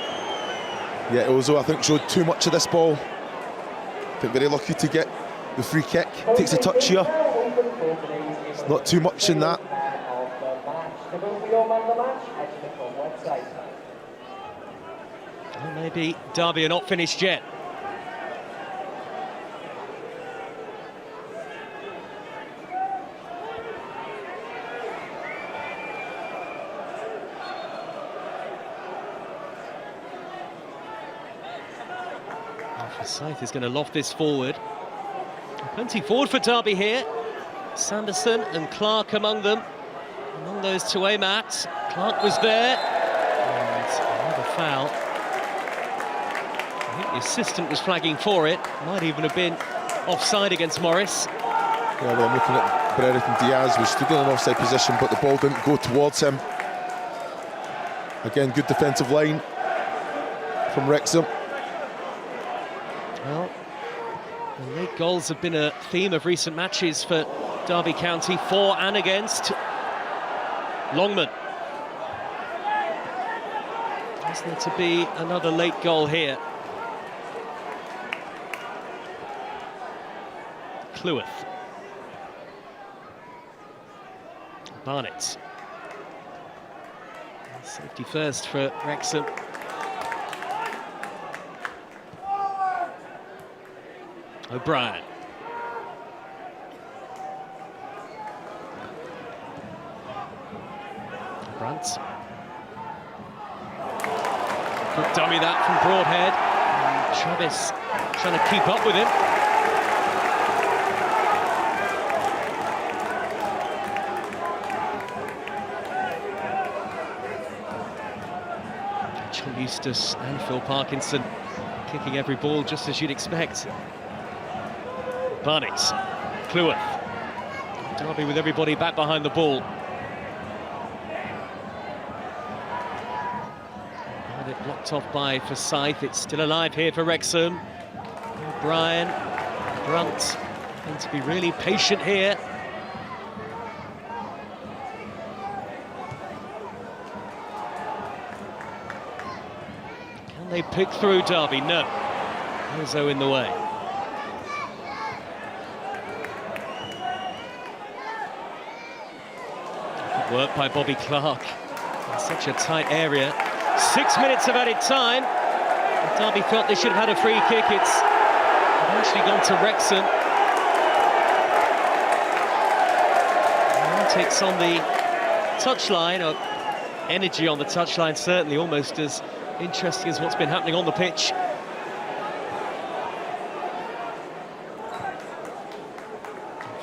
Yeah, Ozo, I think, showed too much of this ball. I think very lucky to get the free kick. Takes a touch here. It's not too much in that. Well, maybe Derby are not finished yet. Forsyth is going to loft this forward. Plenty forward for Derby here. Sanderson and Clark among them. Among those two, Matt. Clark was there. And another foul. I think the assistant was flagging for it. Might even have been offside against Morris. Yeah, well, I'm looking at Brereton Diaz, was stood in an offside position, but the ball didn't go towards him. Again, good defensive line from Wrexham. Well, the late goals have been a theme of recent matches for Derby County, for and against. Longman. Is there to be another late goal here? Cleweth. Barnett. Safety first for Wrexham. O'Brien. Brunt. Good dummy that from Broadhead. And Travis trying to keep up with him. John Eustace and Phil Parkinson kicking every ball just as you'd expect. Barnett, Cleworth. Derby with everybody back behind the ball. Barnett blocked off by Forsyth. It's still alive here for Wrexham. O'Brien, Brunt, going to be really patient here. Can they pick through Derby? No. Ozo in the way. Good work by Bobby Clark. In such a tight area. 6 minutes of added time. Derby felt they should have had a free kick. It's eventually gone to Wrexham. Takes on the touchline, or energy on the touchline, certainly almost as interesting as what's been happening on the pitch.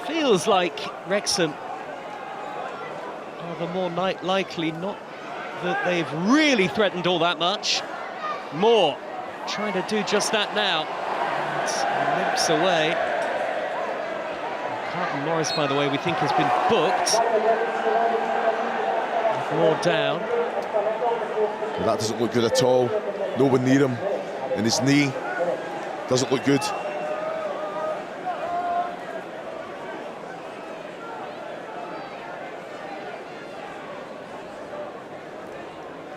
Feels like Wrexham are the more likely, not that they've really threatened all that much. Moore trying to do just that now. It limps away. Carlton Morris, by the way, we think has been booked. Moore down. Well, that doesn't look good at all. No one near him, and his knee doesn't look good.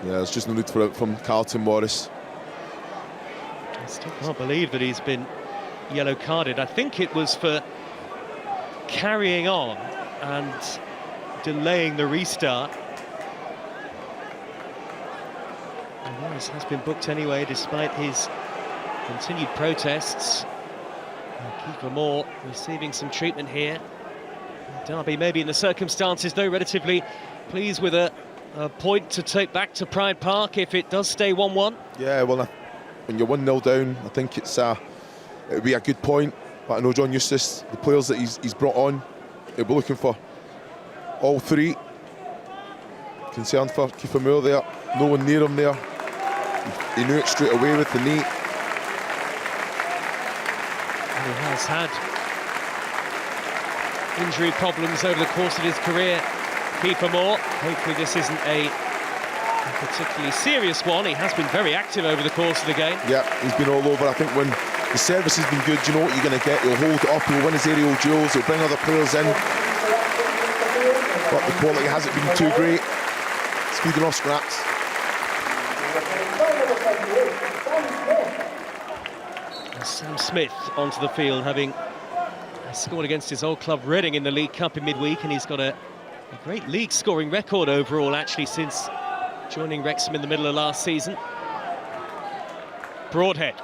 Yeah, there's just no need for it from Carlton Morris. I still can't believe that he's been yellow carded. I think it was for carrying on and delaying the restart. And Morris has been booked anyway, despite his continued protests. Keeper Moore receiving some treatment here. Derby, maybe in the circumstances, though, relatively pleased with a point to take back to Pride Park if it does stay 1-1. Yeah, well, when you're 1-0 down, I think it would be a good point. But I know John Eustace, the players that he's brought on, he'll be looking for all three. Concerned for Kiefer Moore there. No one near him there. He knew it straight away with the knee. And he has had injury problems over the course of his career, Kiefer Moore. Hopefully this isn't a particularly serious one. He has been very active over the course of the game. Yeah, he's been all over. I think when the service has been good, you know what you're going to get. He'll hold it up, he'll win his aerial duels, he'll bring other players in. But the quality hasn't been too great. It's feeding off scraps. Sam Smith onto the field, having scored against his old club Reading in the League Cup in midweek, and he's got a great league scoring record overall, actually, since joining Wrexham in the middle of last season. Broadhead.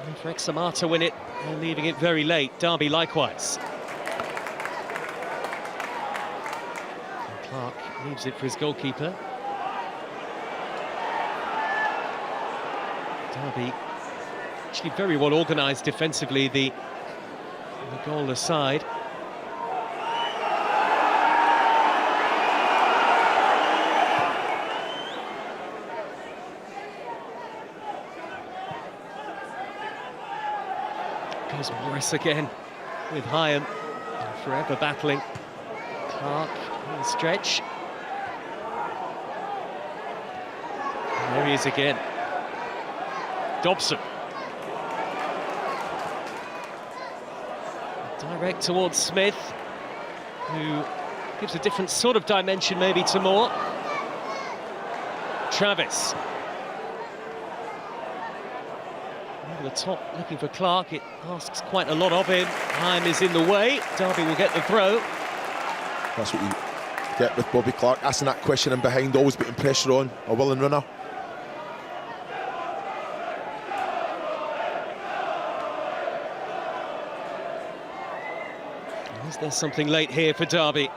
And Wrexham are to win it, and leaving it very late. Derby likewise. And Clark leaves it for his goalkeeper. Derby actually very well organised defensively, the goal aside. Goes Morris again with Hyam, forever battling. Clark on the stretch. And there he is again. Dobson. Direct towards Smith, who gives a different sort of dimension maybe to Moore. Travis. Over the top, looking for Clark. It asks quite a lot of him. Time is in the way. Derby will get the throw. That's what you get with Bobby Clark, asking that question in behind, always putting pressure on a willing runner. Is there something late here for Derby?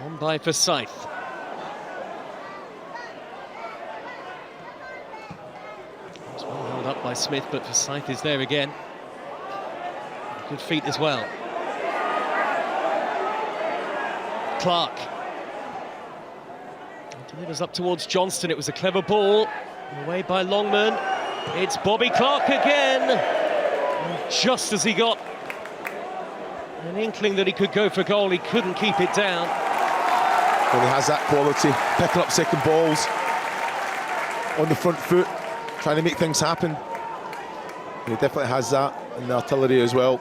On by Forsyth. by Smith, but Forsyth is there again. Good feet as well. Clark. Delivers up towards Johnston. It was a clever ball. Away by Longman. It's Bobby Clark again. And just as he got an inkling that he could go for goal, he couldn't keep it down. Well, he has that quality, picking up second balls on the front foot, trying to make things happen. He definitely has that, and the artillery as well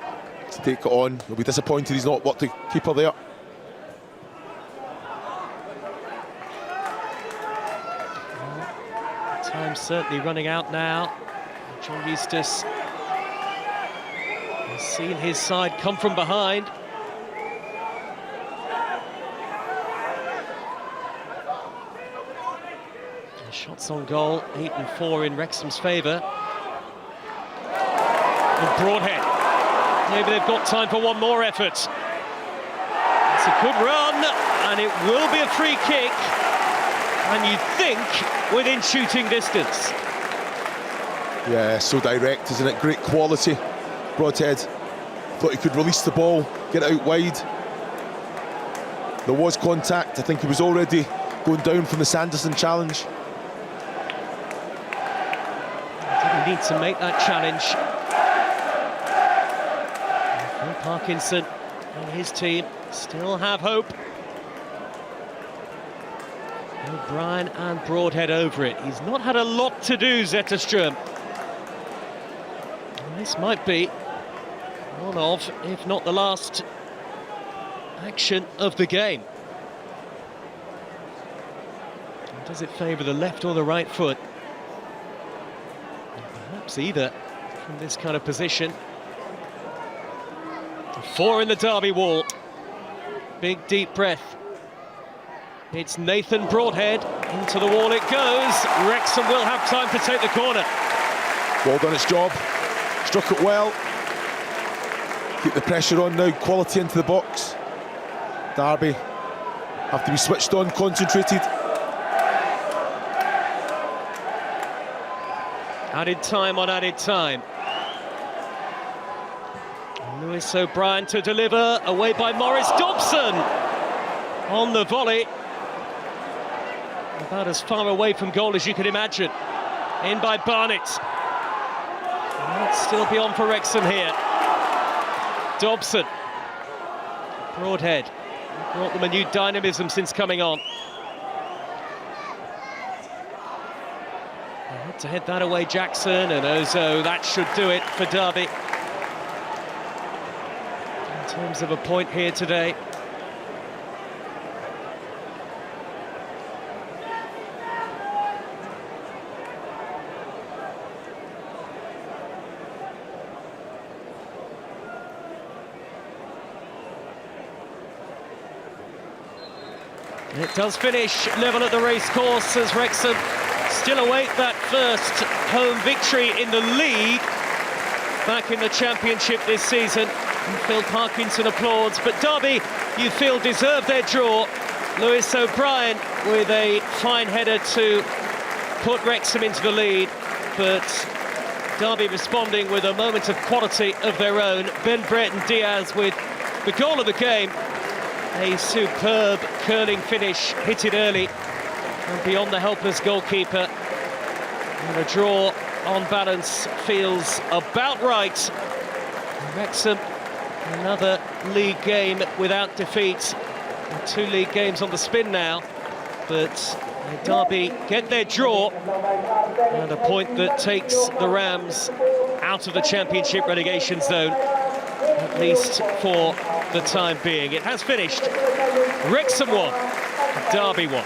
to take it on. He'll be disappointed he's not got the keeper there. Time's certainly running out now. John Eustace has seen his side come from behind. And shots on goal, 8 and 4 in Wrexham's favour. And Broadhead. Maybe they've got time for one more effort. It's a good run, and it will be a free kick. And you'd think within shooting distance. Yeah, so direct, isn't it? Great quality. Broadhead thought he could release the ball, get it out wide. There was contact. I think he was already going down from the Sanderson challenge. Didn't need to make that challenge. Phil Parkinson and his team still have hope. O'Brien and Broadhead over it. He's not had a lot to do, Zetterström. This might be one of, if not the last, action of the game. Does it favour the left or the right foot? Perhaps either from this kind of position. 4 in the Derby wall. Big deep breath. It's Nathan Broadhead. Into the wall it goes. Wrexham will have time to take the corner. Well done its job. Struck it well. Keep the pressure on now. Quality into the box. Derby have to be switched on, concentrated. Added time on added time. Lewis O'Brien to deliver. Away by Morris Dobson. On the volley. About as far away from goal as you can imagine. In by Barnett. Might still be on for Wrexham here. Dobson. Broadhead. Brought them a new dynamism since coming on. They had to head that away, Jackson and Ozo. That should do it for Derby. In terms of a point here today. It does finish level at the racecourse as Wrexham still await that first home victory in the league back in the Championship this season. And Phil Parkinson applauds, but Derby, you feel, deserve their draw. Lewis O'Brien with a fine header to put Wrexham into the lead, but Derby responding with a moment of quality of their own. Ben Brereton Diaz with the goal of the game. A superb curling finish, hit it early and beyond the helpless goalkeeper. And a draw on balance feels about right. Wrexham, another league game without defeat. 2 league games on the spin now, but Derby get their draw and a point that takes the Rams out of the Championship relegation zone, at least for the time being. It has finished. Wrexham 1, Derby 1.